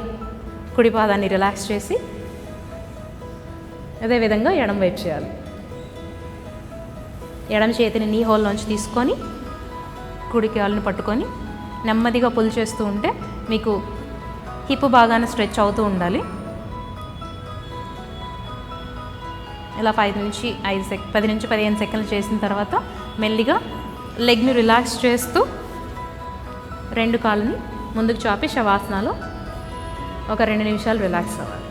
కుడి పాదాన్ని రిలాక్స్ చేసి అదేవిధంగా ఎడమ వైపు చేయాలి. ఎడమ చేతిని నీ హోల్లోంచి తీసుకొని కుడి కాలుని పట్టుకొని నెమ్మదిగా పుల్ చేస్తూ ఉంటే మీకు హిప్ బాగానే స్ట్రెచ్ అవుతూ ఉండాలి. ఇలా 10 నుంచి 15 సెకండ్లు చేసిన తర్వాత మెల్లిగా లెగ్ని రిలాక్స్ చేస్తూ 2 కాళ్ళని ముందుకు చాపి శవాసనాలో ఒక 2 నిమిషాలు రిలాక్స్ అవ్వాలి.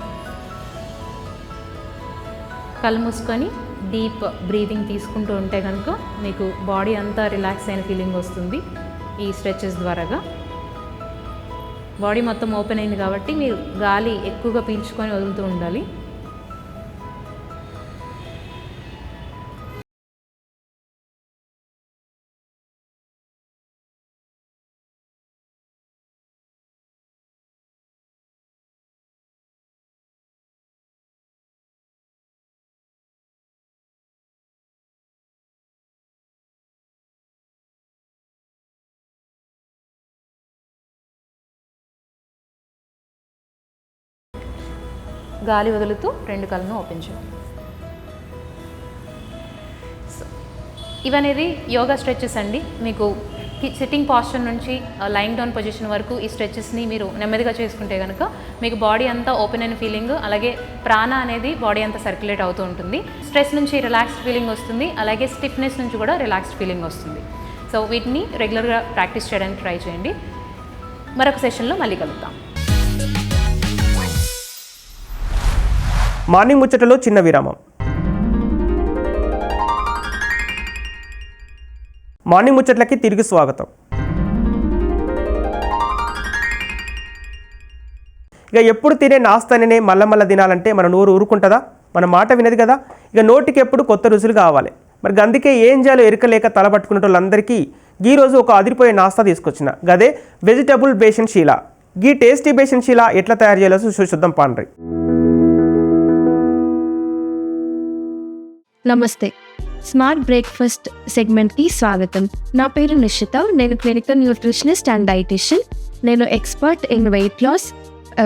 కళ్ళు మూసుకొని డీప్ బ్రీతింగ్ తీసుకుంటూ ఉంటే కనుక మీకు బాడీ అంతా రిలాక్స్ అయిన ఫీలింగ్ వస్తుంది. ఈ స్ట్రెచెస్ ద్వారాగా బాడీ మొత్తం ఓపెన్ అయింది కాబట్టి మీరు గాలి ఎక్కువగా పీల్చుకొని వదులుతూ ఉండాలి. గాలి వదులుతూ 2 కళ్ళను ఓపెన్ చేయాలి. ఇవనేది యోగా స్ట్రెచెస్ అండి. మీకు సిట్టింగ్ పాస్చర్ నుంచి లైన్ డౌన్ పొజిషన్ వరకు ఈ స్ట్రెచెస్ని మీరు నెమ్మదిగా చేసుకుంటే కనుక మీకు బాడీ అంతా ఓపెన్ అయిన ఫీలింగ్ అలాగే ప్రాణ అనేది బాడీ అంతా సర్క్యులేట్ అవుతూ ఉంటుంది. స్ట్రెస్ నుంచి రిలాక్స్డ్ ఫీలింగ్ వస్తుంది, అలాగే స్టిఫ్నెస్ నుంచి కూడా రిలాక్స్డ్ ఫీలింగ్ వస్తుంది. సో వీటిని రెగ్యులర్గా ప్రాక్టీస్ చేయడానికి ట్రై చేయండి. మరొక సెషన్లో మళ్ళీ కలుద్దాం. మార్నింగ్ ముచ్చటలో చిన్న విరామం. మార్నింగ్ ముచ్చట్లకి తిరిగి స్వాగతం. ఇక ఎప్పుడు తినే నాస్తానే మళ్ళా తినాలంటే మన నోరు ఊరుకుంటుందా? మన మాట వినది కదా. ఇక నోటికి ఎప్పుడు కొత్త రుచులు కావాలి. మరి అందుకే ఏం చేయాలో ఎరకలేక తలపట్టుకునే వాళ్ళందరికీ ఈరోజు ఒక అదిరిపోయే నాస్తా తీసుకొచ్చిన గదే వెజిటబుల్ బేసన్ షీలా. ఈ టేస్టీ బేసన్ షీలా ఎట్లా తయారు చేయాలో చూద్దాం పాండ్రి. నమస్తే, స్మార్ట్ బ్రేక్ఫాస్ట్ సెగ్మెంట్కి స్వాగతం. నా పేరు నిషిత. నేను క్లినికల్ న్యూట్రిషనిస్ట్ అండ్ డైటిషియన్. నేను expert in weight loss,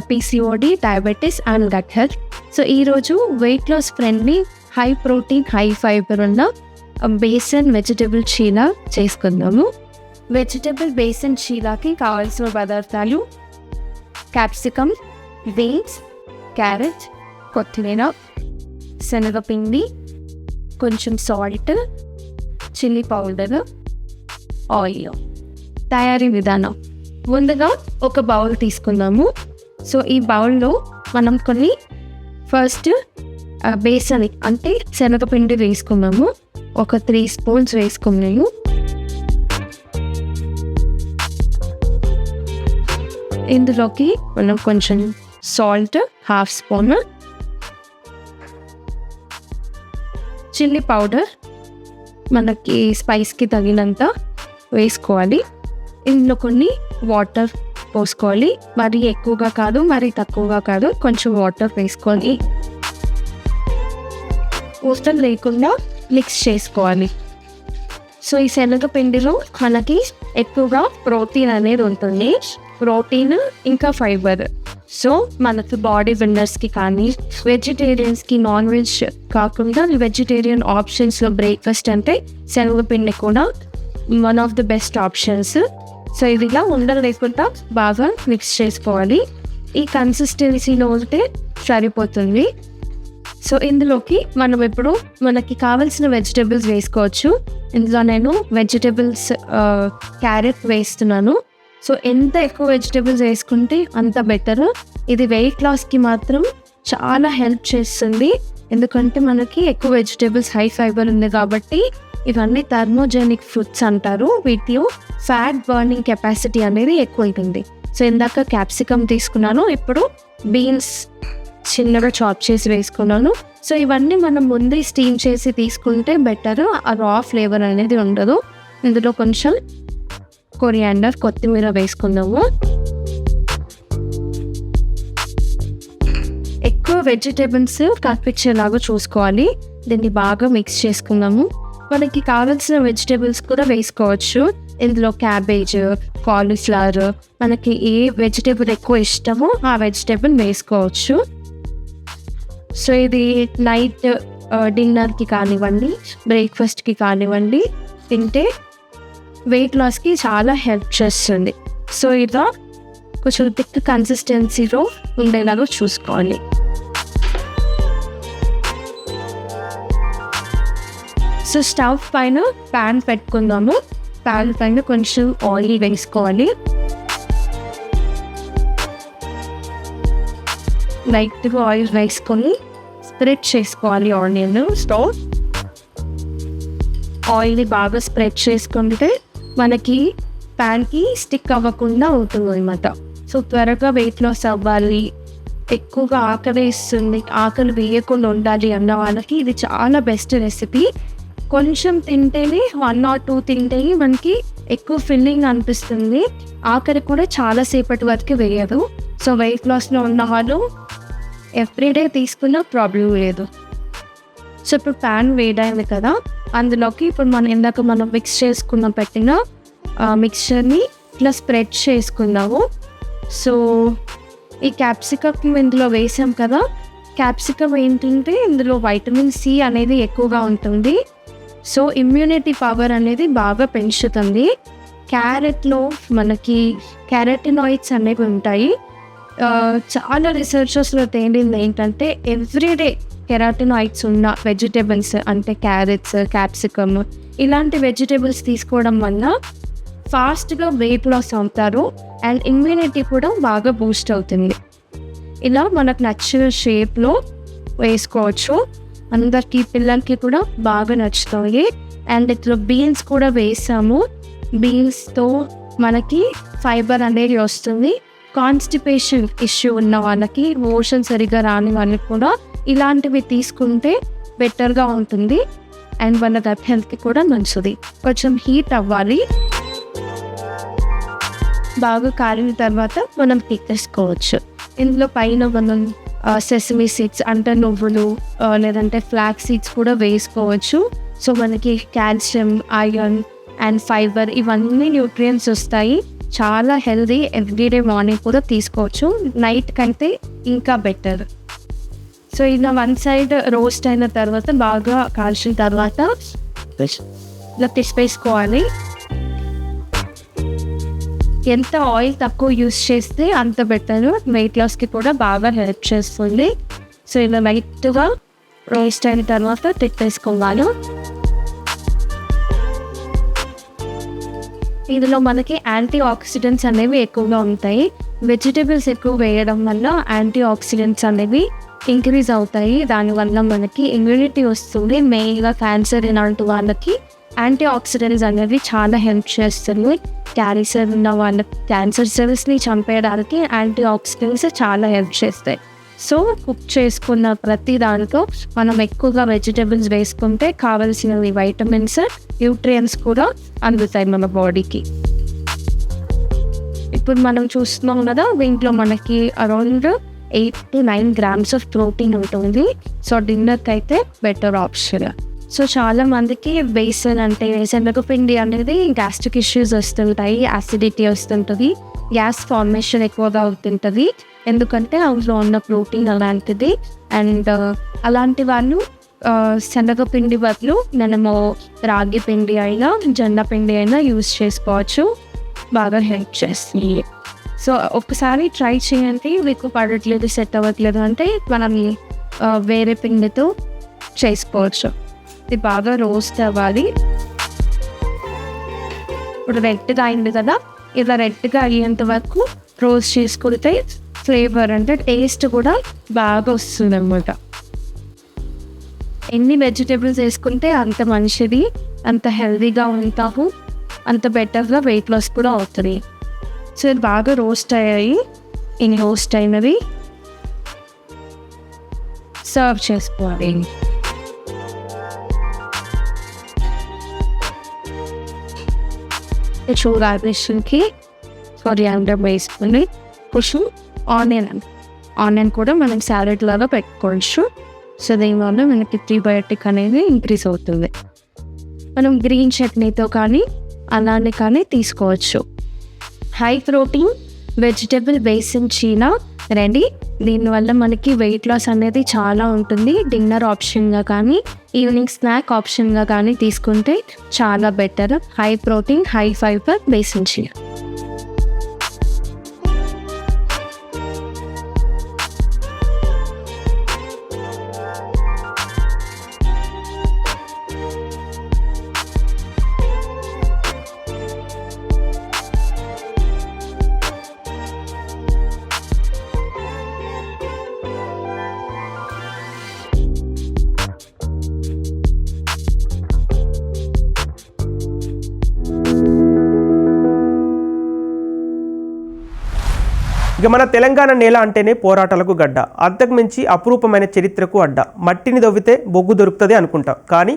PCOD, diabetes and gut health. So ఈరోజు weight loss friendly, high protein, high fibre ఉన్న బేసన్ వెజిటబుల్ షీలా చేసుకుందాము. వెజిటబుల్ బేసన్ షీలాకి కావాల్సిన పదార్థాలు: క్యాప్సికమ్, బీన్స్, క్యారెట్, కొత్తిమీర, శనగపిండి, కొంచెం సాల్ట్, చిల్లీ పౌడర్, ఆయిల్. తయారీ విధానం: ముందుగా ఒక బౌల్ తీసుకుందాము. సో ఈ బౌల్లో మనం కొన్ని ఫస్ట్ బేసన్ అంటే శనగపిండి వేసుకున్నాము. ఒక 3 స్పూన్స్ వేసుకున్నాము. ఇందులోకి మనం కొంచెం సాల్ట్, 1/2 స్పూన్, చిల్లీ పౌడర్ మనకి స్పైస్కి తగినంత వేసుకోవాలి. ఇందులో కొన్ని వాటర్ పోసుకోవాలి. మరీ ఎక్కువగా కాదు, మరీ తక్కువగా కాదు, కొంచెం వాటర్ వేసుకొని వాటర్ లేకుండా మిక్స్ చేసుకోవాలి. సో ఈ శనగపిండిలో మనకి ఎక్కువగా ప్రోటీన్ అనేది ఉంటుంది. ప్రోటీన్ ఇంకా ఫైబర్. సో మనకు బాడీ బిల్డర్స్కి కానీ వెజిటేరియన్స్కి నాన్ వెజ్ కాకుండా వెజిటేరియన్ ఆప్షన్స్లో బ్రేక్ఫాస్ట్ అంటే శనగపిండి కూడా one of the best options. So ఇది ఇలా ఉండలు లేకుండా బాగా మిక్స్ చేసుకోవాలి. ఈ కన్సిస్టెన్సీలో ఉంటే సరిపోతుంది. సో ఇందులోకి మనం ఇప్పుడు మనకి కావాల్సిన వెజిటేబుల్స్ వేసుకోవచ్చు. ఇందులో నేను వెజిటేబుల్స్ క్యారెట్ వేస్తున్నాను. సో ఎంత ఎక్కువ వెజిటేబుల్స్ వేసుకుంటే అంత బెటర్. ఇది వెయిట్ లాస్కి మాత్రం చాలా హెల్ప్ చేస్తుంది. ఎందుకంటే మనకి ఎక్కువ వెజిటేబుల్స్ హై ఫైబర్ ఉంది కాబట్టి ఇవన్నీ థర్మోజెనిక్ ఫ్రూట్స్ అంటారు. వీటిలో ఫ్యాట్ బర్నింగ్ కెపాసిటీ అనేది ఎక్కువ ఉంటుంది. సో ఇందాక క్యాప్సికమ్ తీసుకున్నాను, ఇప్పుడు బీన్స్ చిన్నగా చాప్ చేసి వేసుకున్నాను. సో ఇవన్నీ మనం ముందే స్టీమ్ చేసి తీసుకుంటే బెటర్. ఆ రా ఫ్లేవర్ అనేది ఉండదు. ఇందులో కొంచెం కొరియాండర్, కొత్తిమీర వేసుకుందాము. ఎక్కువ వెజిటేబుల్స్ కనిపించేలాగా చూసుకోవాలి. దీన్ని బాగా మిక్స్ చేసుకుందాము. మనకి కావాల్సిన వెజిటేబుల్స్ కూడా వేసుకోవచ్చు. ఇందులో క్యాబేజ్, కాలీఫ్లవర్, మనకి ఏ వెజిటేబుల్ ఎక్కువ ఇష్టమో ఆ వెజిటేబుల్ వేసుకోవచ్చు. సో ఇది నైట్ డిన్నర్కి కానివ్వండి, బ్రేక్ఫాస్ట్కి కానివ్వండి తింటే వెయిట్ లాస్కి చాలా హెల్ప్ చేస్తుంది. సో ఇలా కొంచెం థిక్ కన్సిస్టెన్సీలో ఉండేలాగా చూసుకోవాలి. సో స్టవ్ పైన ప్యాన్ పెట్టుకుందాము. ప్యాన్ పైన కొంచెం ఆయిల్ వేసుకోవాలి. లైట్గా ఆయిల్ వేసుకొని స్ప్రెడ్ చేసుకోవాలి ఆనియన్. స్టవ్ ఆయిల్ని బాగా స్ప్రెడ్ చేసుకుంటే మనకి ప్యాన్కి స్టిక్ అవ్వకుండా ఉంటుంది అన్నమాట. సో త్వరగా వెయిట్ లాస్ అవ్వాలి, ఎక్కువగా ఆకలి వేస్తుంది, ఆకలి వేయకుండా ఉండాలి అన్న వాళ్ళకి ఇది చాలా బెస్ట్ రెసిపీ. కొంచెం తింటేనే 1 or 2 తింటేనే మనకి ఎక్కువ ఫిల్లింగ్ అనిపిస్తుంది. ఆకలి కూడా చాలాసేపటి వరకు వేయదు. సో వెయిట్ లాస్లో ఉన్న వాళ్ళు ఎవ్రీడే తీసుకున్న ప్రాబ్లం లేదు. సో ఇప్పుడు ప్యాన్ వేయడానికి కదా, అందులోకి ఇప్పుడు మనం మిక్స్ చేసుకున్న పెట్టిన మిక్చర్ని ఇట్లా స్ప్రెడ్ చేసుకుందాము. సో ఈ క్యాప్సికమ్ ఇందులో వేసాం కదా, క్యాప్సికమ్ ఏంటంటే ఇందులో వైటమిన్ సి అనేది ఎక్కువగా ఉంటుంది. సో ఇమ్యూనిటీ పవర్ అనేది బాగా పెంచుతుంది. క్యారెట్లో మనకి క్యారటినాయిడ్స్ అనేవి ఉంటాయి. చాలా రీసెర్చెస్లో తేలింది ఏంటంటే ఎవ్రీడే కెరాటినాయిడ్స్ ఉన్న వెజిటేబుల్స్ అంటే క్యారెట్స్, క్యాప్సికమ్ ఇలాంటి వెజిటేబుల్స్ తీసుకోవడం వల్ల ఫాస్ట్గా వెయిట్ లాస్ అవుతారు అండ్ ఇమ్యూనిటీ కూడా బాగా బూస్ట్ అవుతుంది. ఇలా మనకు నచ్చిన షేప్లో వేసుకోవచ్చు. అందరికీ పిల్లలకి కూడా బాగా నచ్చుతుంది. అండ్ ఇట్లా బీన్స్ కూడా వేసాము. బీన్స్తో మనకి ఫైబర్ అనేది వస్తుంది. కాన్స్టిపేషన్ ఇష్యూ ఉన్న వాళ్ళకి, మోషన్ సరిగ్గా రాని వాళ్ళకి కూడా ఇలాంటివి తీసుకుంటే బెటర్గా ఉంటుంది అండ్ మన గట్ హెల్త్కి కూడా మంచిది. కొంచెం హీట్ అవ్వాలి. బాగా కాలిన తర్వాత మనం తీసుకోవచ్చు. ఇందులో పైన మనం సెసమీ సీడ్స్ అంటే నువ్వులు లేదంటే ఫ్లాక్ సీడ్స్ కూడా వేసుకోవచ్చు. సో మనకి కాల్షియం, ఐరన్ అండ్ ఫైబర్ ఇవన్నీ న్యూట్రియంట్స్ వస్తాయి. చాలా హెల్దీ. ఎవ్రీడే మార్నింగ్ కూడా తీసుకోవచ్చు. నైట్కి అయితే ఇంకా బెటర్. సో ఇలా 1 సైడ్ రోస్ట్ అయిన తర్వాత బాగా కాల్చిన తర్వాత ఇలా తీసుకోవాలి. ఎంత ఆయిల్ తక్కువ యూస్ చేస్తే అంత బెటర్. వెయిట్ లాస్కి కూడా బాగా హెల్ప్ చేస్తుంది. సో ఇలా లైట్గా రోస్ట్ అయిన తర్వాత తీసుకోవాలి. ఇందులో మనకి యాంటీ ఆక్సిడెంట్స్ అనేవి ఎక్కువగా ఉంటాయి. వెజిటేబుల్స్ ఎక్కువ వేయడం వల్ల యాంటీ ఆక్సిడెంట్స్ అనేవి ఇంక్రీజ్ అవుతాయి. దానివల్ల మనకి ఇమ్యూనిటీ వస్తుంది. మెయిన్గా క్యాన్సర్ ఇలాంటి వాళ్ళకి యాంటీ ఆక్సిడెంట్స్ అనేవి చాలా హెల్ప్ చేస్తుంది. క్యాన్సర్ ఉన్న వాళ్ళకి క్యాన్సర్ సెల్స్ని చంపేయడానికి యాంటీ ఆక్సిడెంట్స్ చాలా హెల్ప్ చేస్తాయి. సో కుక్ చేసుకున్న ప్రతి దాంట్లో మనం ఎక్కువగా వెజిటేబుల్స్ వేసుకుంటే కావాల్సినవి వైటమిన్స్, న్యూట్రియంట్స్ కూడా అందుతాయి మన బాడీకి. ఇప్పుడు మనం చూస్తున్నాం కదా, దీంట్లో మనకి around 8 to 9 grams of protein ఉంటుంది. సో డిన్నర్కి అయితే బెటర్ ఆప్షన్. సో చాలా మందికి బేసన్ అంటే శనగపిండి అనేది గ్యాస్ట్రిక్ ఇష్యూస్ వస్తుంటాయి, యాసిడిటీ వస్తుంటుంది, గ్యాస్ ఫార్మేషన్ ఎక్కువగా అవుతుంటుంది. ఎందుకంటే అందులో ఉన్న ప్రోటీన్ అలాంటిది. అండ్ అలాంటి వాళ్ళు శనగపిండి బదులు మనము రాగి పిండి అయినా జొన్న పిండి అయినా యూస్ చేసుకోవచ్చు. బాగా హెల్ప్ చేస్తుంది. సో ఒకసారి ట్రై చేయండి, మీకు పడట్లేదు, సెట్ అవ్వట్లేదు అంటే మనం వేరే పిండితో చేసుకోవచ్చు. ఇది బాగా రోస్ట్ అవ్వాలి. ఇప్పుడు రెడ్గా అయింది కదా, ఇలా రెడ్గా అయ్యేంత వరకు రోస్ట్ చేసుకుంటే ఫ్లేవర్ అంటే టేస్ట్ కూడా బాగా వస్తుంది అన్నమాట. ఎన్ని వెజిటేబుల్స్ వేసుకుంటే అంత మంచిది, అంత హెల్తీగా ఉంటాము, అంత బెటర్గా వెయిట్ లాస్ కూడా అవుతుంది. సో ఇది బాగా రోస్ట్ అయ్యాయి. ఈ రోస్ట్ అయినవి సర్వ్ చేసుకోవాలి. గార్నిషింగ్కి కొరియాండర్ వేసుకుని కొంచెం ఆనియన్ కూడా మనం సాలెడ్ లాగా పెట్టుకోవచ్చు. సో దీనివల్ల మనకి ప్రీబయోటిక్ అనేది ఇంక్రీజ్ అవుతుంది. మనం గ్రీన్ చట్నీతో కానీ అలానే కానీ తీసుకోవచ్చు. హై ప్రోటీన్ వెజిటబుల్ బేసిన్ చీనా రెడీ. దీనివల్ల మనకి వెయిట్ లాస్ అనేది చాలా ఉంటుంది. డిన్నర్ ఆప్షన్గా కానీ ఈవినింగ్ స్నాక్ ఆప్షన్గా కానీ తీసుకుంటే చాలా better. High protein high fibre besan చీనా. ఇక మన తెలంగాణ నేల అంటేనే పోరాటాలకు గడ్డ, అంతకుమించి అపురూపమైన చరిత్రకు అడ్డ. మట్టిని దవ్వితే బొగ్గు దొరుకుతుంది అనుకుంటాం, కానీ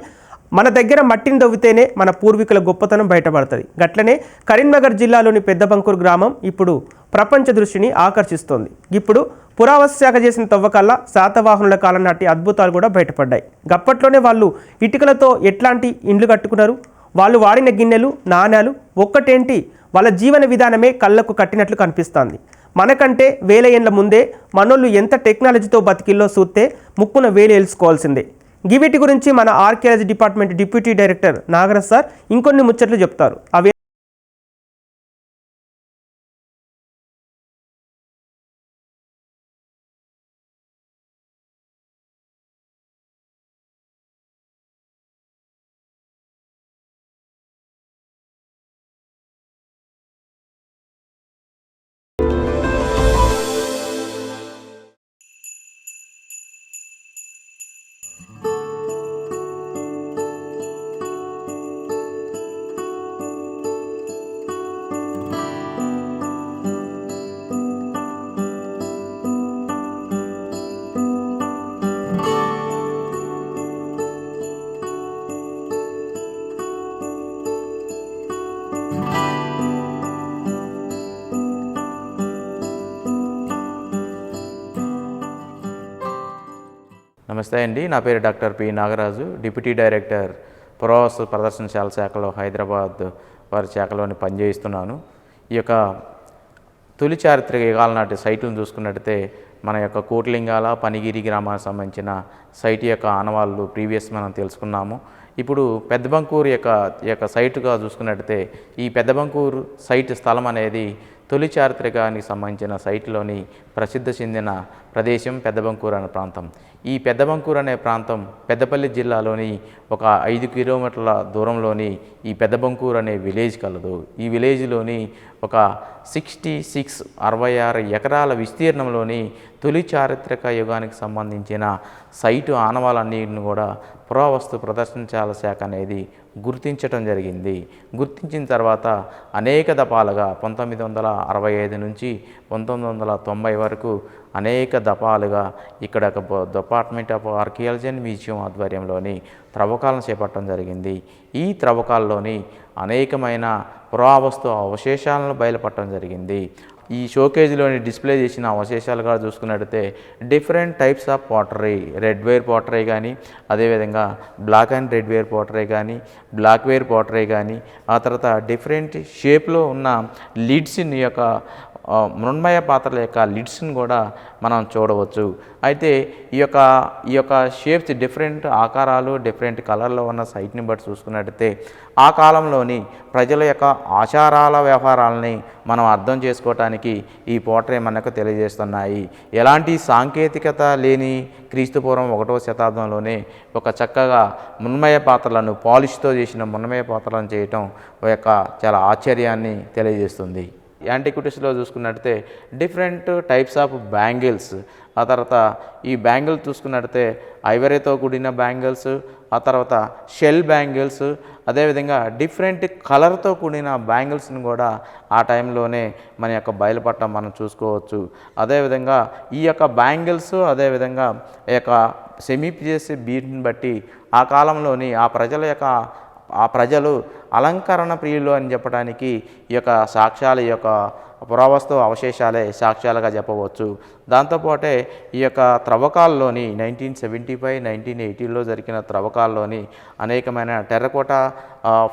మన దగ్గర మట్టిని దవ్వితేనే మన పూర్వీకుల గొప్పతనం బయటపడుతుంది. గట్లనే కరీంనగర్ జిల్లాలోని పెద్దబంకూరు గ్రామం ఇప్పుడు ప్రపంచ దృష్టిని ఆకర్షిస్తోంది. ఇప్పుడు పురావస్తు శాఖ చేసిన తవ్వకాల శాతవాహనుల కాలం నాటి అద్భుతాలు కూడా బయటపడ్డాయి. గప్పట్లోనే వాళ్ళు ఇటుకలతో ఎట్లాంటి ఇండ్లు కట్టుకున్నారు, వాళ్ళు వాడిన గిన్నెలు నాణ్యాలు ఒక్కటేంటి, వాళ్ళ జీవన విధానమే కళ్ళకు కట్టినట్లు కనిపిస్తుంది. మనకంటే వేల ఏళ్ళ ముందే మనోళ్ళు ఎంత టెక్నాలజీతో బతికిల్లో చూస్తే ముక్కున వేలు వేల్చుకోవాల్సిందే. గివిటి గురించి మన archaeology department deputy director Nagaraj sir ఇంకొన్ని ముచ్చట్లు చెప్తారు. అవి నమస్తే అండి, నా పేరు doctor P Nagaraju, deputy director పురావస్తు ప్రదర్శనశాల శాఖలో హైదరాబాద్ వారి శాఖలోని పనిచేస్తున్నాను. ఈ యొక్క తొలి చారిత్రక యుగాల నాటి సైట్లను చూసుకున్నట్టయితే మన యొక్క కోట్లింగాల పనిగిరి గ్రామానికి సంబంధించిన సైట్ యొక్క ఆనవాళ్ళు ప్రీవియస్ మనం తెలుసుకున్నాము. ఇప్పుడు పెద్దబంకూరు యొక్క సైటుగా చూసుకున్నట్టయితే ఈ పెద్దబంకూరు సైట్ స్థలం అనేది తొలి చారిత్రకానికి సంబంధించిన సైట్లోని ప్రసిద్ధి చెందిన ప్రదేశం పెద్దబంకూరు అనే ప్రాంతం. ఈ పెద్దబంకూరు అనే ప్రాంతం పెద్దపల్లి జిల్లాలోని ఒక 5 కిలోమీటర్ల దూరంలోని ఈ పెద్దబంకూరు అనే విలేజ్ కలదు. ఈ విలేజ్లోని ఒక 66 ఎకరాల విస్తీర్ణంలోని తొలి చారిత్రక యుగానికి సంబంధించిన సైటు ఆనవాలన్నిటిని కూడా పురావస్తు ప్రదర్శనశాల శాఖ అనేది గుర్తించటం జరిగింది. గుర్తించిన తర్వాత అనేక దఫాలుగా 1965 నుంచి 1990 వరకు అనేక దఫాలుగా ఇక్కడ department of archaeology and museum ఆధ్వర్యంలోని త్రవ్వకాలను చేపట్టడం జరిగింది. ఈ త్రవ్వకాల్లోని అనేకమైన పురావస్తు అవశేషాలను బయలుపడటం జరిగింది. ఈ షోకేజ్లోని డిస్ప్లే చేసిన అవశేషాలుగా చూసుకున్నట్టయితే different types of pottery, red ware pottery కానీ, అదేవిధంగా black and red ware pottery కానీ, బ్లాక్ వేర్ పాటరీ కానీ, ఆ తర్వాత డిఫరెంట్ షేప్లో ఉన్న లిడ్స్ యొక్క మృణ్మయ పాత్రల యొక్క లిడ్స్ని కూడా మనం చూడవచ్చు. అయితే ఈ యొక్క షేప్స్ డిఫరెంట్ ఆకారాలు డిఫరెంట్ కలర్లో ఉన్న సైట్ని బట్టి చూసుకున్నట్టయితే ఆ కాలంలోని ప్రజల యొక్క ఆచారాల వ్యవహారాలని మనం అర్థం చేసుకోవటానికి ఈ పోట్రే మనకు తెలియజేస్తున్నాయి. ఎలాంటి సాంకేతికత లేని క్రీస్తుపూర్వం 1వ శతాబ్దంలోనే ఒక చక్కగా మృణ్మయ పాత్రలను పాలిష్తో చేసిన మృణ్మయ పాత్రలను చేయటం యొక్క చాలా ఆశ్చర్యాన్ని తెలియజేస్తుంది. యాంటిక్విటీస్లో చూసుకున్నట్టయితే డిఫరెంట్ టైప్స్ ఆఫ్ బ్యాంగిల్స్, ఆ తర్వాత ఈ బ్యాంగిల్ చూసుకున్నట్టయితే ఐవరీతో కూడిన బ్యాంగిల్స్, ఆ తర్వాత షెల్ బ్యాంగిల్స్, అదేవిధంగా డిఫరెంట్ కలర్తో కూడిన బ్యాంగిల్స్ని కూడా ఆ టైంలోనే మన యొక్క బయలుపడటం మనం చూసుకోవచ్చు. అదేవిధంగా ఈ యొక్క బ్యాంగిల్స్, అదేవిధంగా ఈ యొక్క సెమీప్రియస్ బీట్ని బట్టి ఆ కాలంలోని ఆ ప్రజలు అలంకరణ ప్రియులు అని చెప్పడానికి ఈ యొక్క సాక్ష్యాలు, ఈ యొక్క పురావస్తు అవశేషాలే సాక్ష్యాలుగా చెప్పవచ్చు. దాంతోపాటే ఈ యొక్క త్రవ్వకాల్లోని 1975, 1980లో జరిగిన త్రవ్వకాల్లోని అనేకమైన టెర్రకోట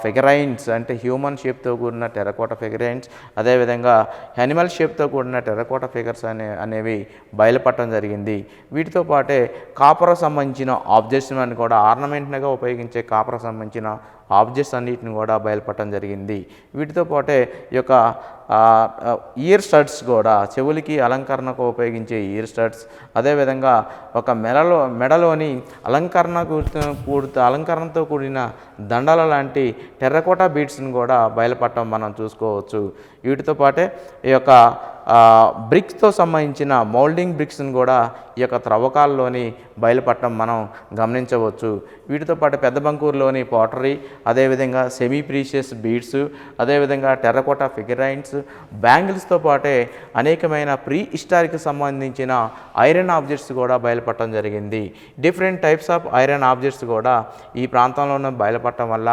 ఫిగరైన్స్, అంటే హ్యూమన్ షేప్తో కూడిన టెర్రకోట ఫిగరైన్స్, అదేవిధంగా యానిమల్ షేప్తో కూడిన టెర్రకోట ఫిగర్స్ అనేవి బయలుపడటం జరిగింది. వీటితో పాటే కాపర్ సంబంధించిన ఆబ్జెక్ట్స్ అని కూడా ఆర్నమెంట్గా ఉపయోగించే కాపర్ సంబంధించిన ఆబ్జెక్ట్స్ అన్నిటిని కూడా బయలుపడటం జరిగింది. వీటితో పాటే ఈ యొక్క ఇయర్ స్టడ్స్ కూడా, చెవులకి అలంకరణకు ఉపయోగించే ఇయర్ స్టడ్స్, అదేవిధంగా ఒక మెడలోని అలంకరణతో కూడిన దండల లాంటి టెర్రకోటా బీడ్స్ని కూడా బయలుపడటం మనం చూసుకోవచ్చు. వీటితో పాటే ఈ యొక్క బ్రిక్స్తో సంబంధించిన మౌల్డింగ్ బ్రిక్స్ని కూడా ఈ యొక్క త్రవ్వకాల్లోని బయలుపడటం మనం గమనించవచ్చు. వీటితో పాటు పెద్ద బంకూరులోని పాటరీ, అదేవిధంగా సెమీ ప్రీషియస్ బీడ్స్, అదేవిధంగా టెర్రకోటా ఫిగరైన్స్, బ్యాంగిల్స్తో పాటే అనేకమైన ప్రీ హిస్టారిక్ సంబంధించిన ఐరన్ ఆబ్జెక్ట్స్ కూడా బయలుపడటం జరిగింది. Different types of iron objects కూడా ఈ ప్రాంతంలోనే బయలుపడటం వల్ల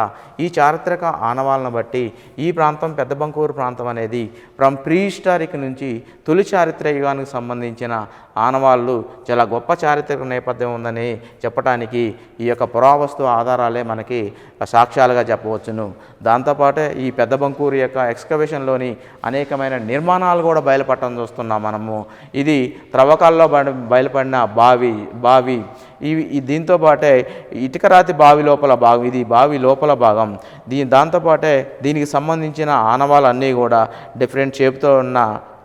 ఈ చారిత్రక ఆనవాళ్ళను బట్టి ఈ ప్రాంతం పెద్ద బంకూరు ప్రాంతం అనేది ఫ్రమ్ ప్రీ హిస్టారిక్ నుంచి తొలి చారిత్రక యుగానికి సంబంధించిన ఆనవాళ్ళు చాలా గొప్ప చారిత్రక నేపథ్యం ఉందని చెప్పడానికి ఈ యొక్క పురావస్తు ఆధారాలే మనకి సాక్ష్యాలుగా చెప్పవచ్చును. దాంతోపాటే ఈ పెద్ద బంకూరు యొక్క ఎక్స్కవేషన్లోని అనేకమైన నిర్మాణాలు కూడా బయలుపడటం చూస్తున్నాం మనము. ఇది త్రవ్వకాల్లో బయలుపడిన బావి దీంతో పాటే ఇటుకరాతి బావి లోపల భాగం, ఇది బావి లోపల భాగం. దాంతోపాటే దీనికి సంబంధించిన ఆనవాళ్ళన్నీ కూడా డిఫరెంట్ షేప్తో ఉన్న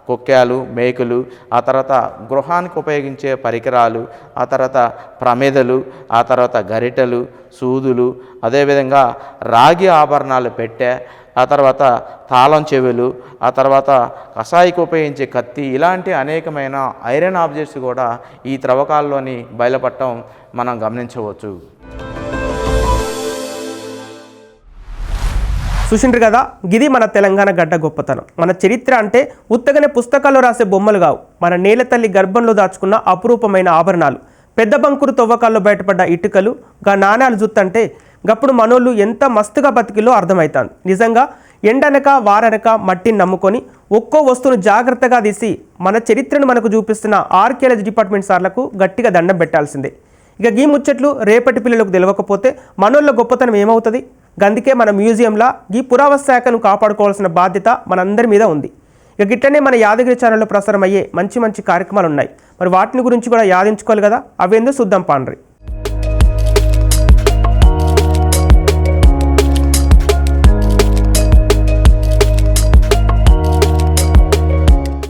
కొక్కాలు, మేకులు, ఆ తర్వాత గృహానికి ఉపయోగించే పరికరాలు, ఆ తర్వాత ప్రమిదలు, ఆ తర్వాత గరిటెలు, సూదులు, అదేవిధంగా రాగి ఆభరణాలు పెట్టె, ఆ తర్వాత తాళం చెవులు, ఆ తర్వాత కషాయికి ఉపయోగించే కత్తి, ఇలాంటి అనేకమైన ఐరన్ ఆబ్జెక్ట్స్ కూడా ఈ త్రవ్వకాల్లోని బయలుపడటం మనం గమనించవచ్చు. చూసిండ్రు కదా, గిది మన తెలంగాణ గడ్డ గొప్పతనం. మన చరిత్ర అంటే ఉత్తగానే పుస్తకాల్లో రాసే బొమ్మలు కావు, మన నేల తల్లి గర్భంలో దాచుకున్న అపురూపమైన ఆభరణాలు. పెద్ద బంకురు తవ్వకాల్లో బయటపడ్డ ఇటుకలు, గా నాణాలు జుత్తంటే గప్పుడు మనోళ్ళు ఎంత మస్తుగా బతికిలో అర్థమవుతుంది. నిజంగా ఎండనక వారనక మట్టిని నమ్ముకొని ఒక్కో వస్తువును జాగ్రత్తగా తీసి మన చరిత్రను మనకు చూపిస్తున్న ఆర్కియాలజీ డిపార్ట్మెంట్ సార్లకు గట్టిగా దండం పెట్టాల్సిందే. ఇక గీ ముచ్చట్లు రేపటి పిల్లలకు తెలియకపోతే మనోళ్ళ గొప్పతనం ఏమవుతుంది? అందుకే మన మ్యూజియంలా ఈ పురావస్తు శాఖను కాపాడుకోవాల్సిన బాధ్యత మనందరి మీద ఉంది. ఇక గిట్టనే మన యాదగిరి ఛానల్లో ప్రసారం అయ్యే మంచి కార్యక్రమాలు ఉన్నాయి. మరి వాటిని గురించి కూడా యాదించుకోవాలి కదా, అవేందో చూద్దాం పాండ్రి.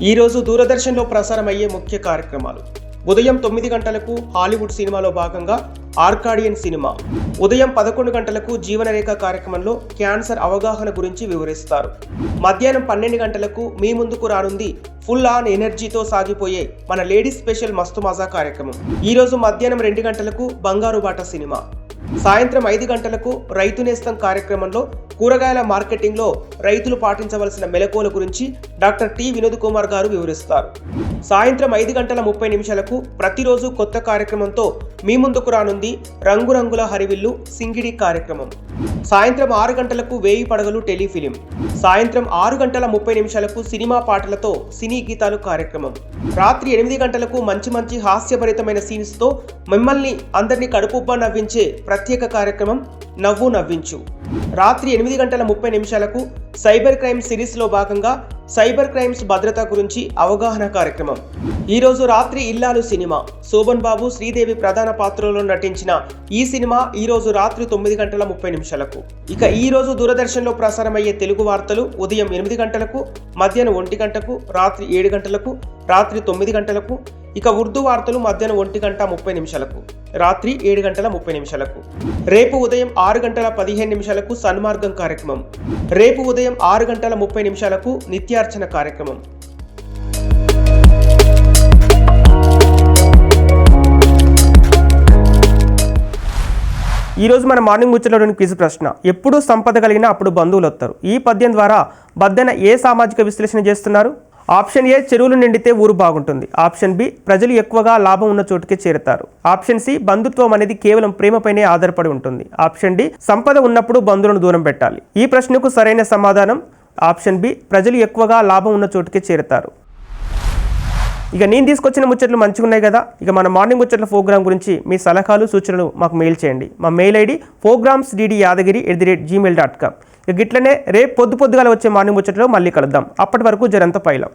ఈరోజు దూరదర్శన్లో ప్రసారం అయ్యే ముఖ్య కార్యక్రమాలు: ఉదయం 9 గంటలకు హాలీవుడ్ సినిమాలో భాగంగా ఆర్కాడియన్ సినిమా, ఉదయం 11 గంటలకు జీవనరేఖ కార్యక్రమంలో క్యాన్సర్ అవగాహన గురించి వివరిస్తారు. మధ్యాహ్నం 12 గంటలకు మీ ముందుకు రానుంది ఫుల్ ఆన్ ఎనర్జీతో సాగిపోయే మన లేడీస్ స్పెషల్ మస్తు మజా కార్యక్రమం. ఈరోజు మధ్యాహ్నం 2 గంటలకు బంగారు బాట సినిమా. సాయంత్రం 5 గంటలకు రైతు నేస్తం కార్యక్రమంలో కూరగాయల మార్కెటింగ్లో రైతులు పాటించవలసిన మెలకువల గురించి డాక్టర్ టి వినోద్ కుమార్ గారు వివరిస్తారు. సాయంత్రం 5:30 ప్రతిరోజు కొత్త కార్యక్రమంతో మీ ముందుకు రానుంది రంగురంగుల హరివిల్లు సింగిడి కార్యక్రమం. సాయంత్రం 6 గంటలకు వేయి పడగలు టెలిఫిలిం. సాయంత్రం 6:30 సినిమా పాటలతో సినీ గీతాలు కార్యక్రమం. రాత్రి 8 గంటలకు మంచి హాస్యభరితమైన సీన్స్తో మిమ్మల్ని అందరినీ కడుపుబ్బా నవ్వించే ప్రత్యేక కార్యక్రమం నవ్వు నవ్వించు. రాత్రి 8:30 సైబర్ క్రైమ్ సిరీస్లో భాగంగా సైబర్ క్రైమ్స్ భద్రత గురించి అవగాహన కార్యక్రమం. ఈరోజు రాత్రి ఇల్లాలు సినిమా. శోభన్ బాబు, శ్రీదేవి ప్రధాన పాత్రలో నటించిన ఈ సినిమా ఈరోజు రాత్రి 9:30 ఇక ఈరోజు దూరదర్శన్లో ప్రసారమయ్యే తెలుగు వార్తలు ఉదయం 8 గంటలకు, మధ్యాహ్నం 1 గంటకు, రాత్రి 7 గంటలకు, రాత్రి 9 గంటలకు. ఇక ఉర్దూ వార్తలు మధ్యాహ్నం 1:30 రాత్రి 7:30. రేపు ఉదయం 6:15 సన్మార్గం కార్యక్రమం. రేపు ఉదయం 6:30 నిత్యార్చన కార్యక్రమం. ఈరోజు మన మార్నింగ్ ముచ్చట్లోని క్విజ్ ప్రశ్న: ఎప్పుడు సంపద కలిగినా అప్పుడు బంధువులు వస్తారు. ఈ పద్యం ద్వారా బద్దెన ఏ సామాజిక విశ్లేషణ చేస్తున్నారు? ఆప్షన్ ఏ, చెరువులు నిండితే ఊరు బాగుంటుంది. ఆప్షన్ బి, ప్రజలు ఎక్కువగా లాభం ఉన్న చోటుకే చేరుతారు. ఆప్షన్ సి, బంధుత్వం అనేది కేవలం ప్రేమపైనే ఆధారపడి ఉంటుంది. ఆప్షన్ డి, సంపద ఉన్నప్పుడు బంధువులను దూరం పెట్టాలి. ఈ ప్రశ్నకు సరైన సమాధానం ఆప్షన్ బి, ప్రజలు ఎక్కువగా లాభం ఉన్న చోటుకే చేరుతారు. ఇక నేను తీసుకొచ్చిన ముచ్చట్లు మంచిగా ఉన్నాయి కదా. ఇక మన మార్నింగ్ ముచ్చట్ల ప్రోగ్రామ్ గురించి మీ సలహాలు సూచనలు మాకు మెయిల్ చేయండి. మా మెయిల్ ఐడి programs.ddyaadagiri@gmail.com. ఇక గిట్లనే రేపు పొద్దుగాల వచ్చే మార్నింగ్ ముచ్చట్లో మళ్ళీ కలుద్దాం. అప్పటి వరకు జరంత పైలం.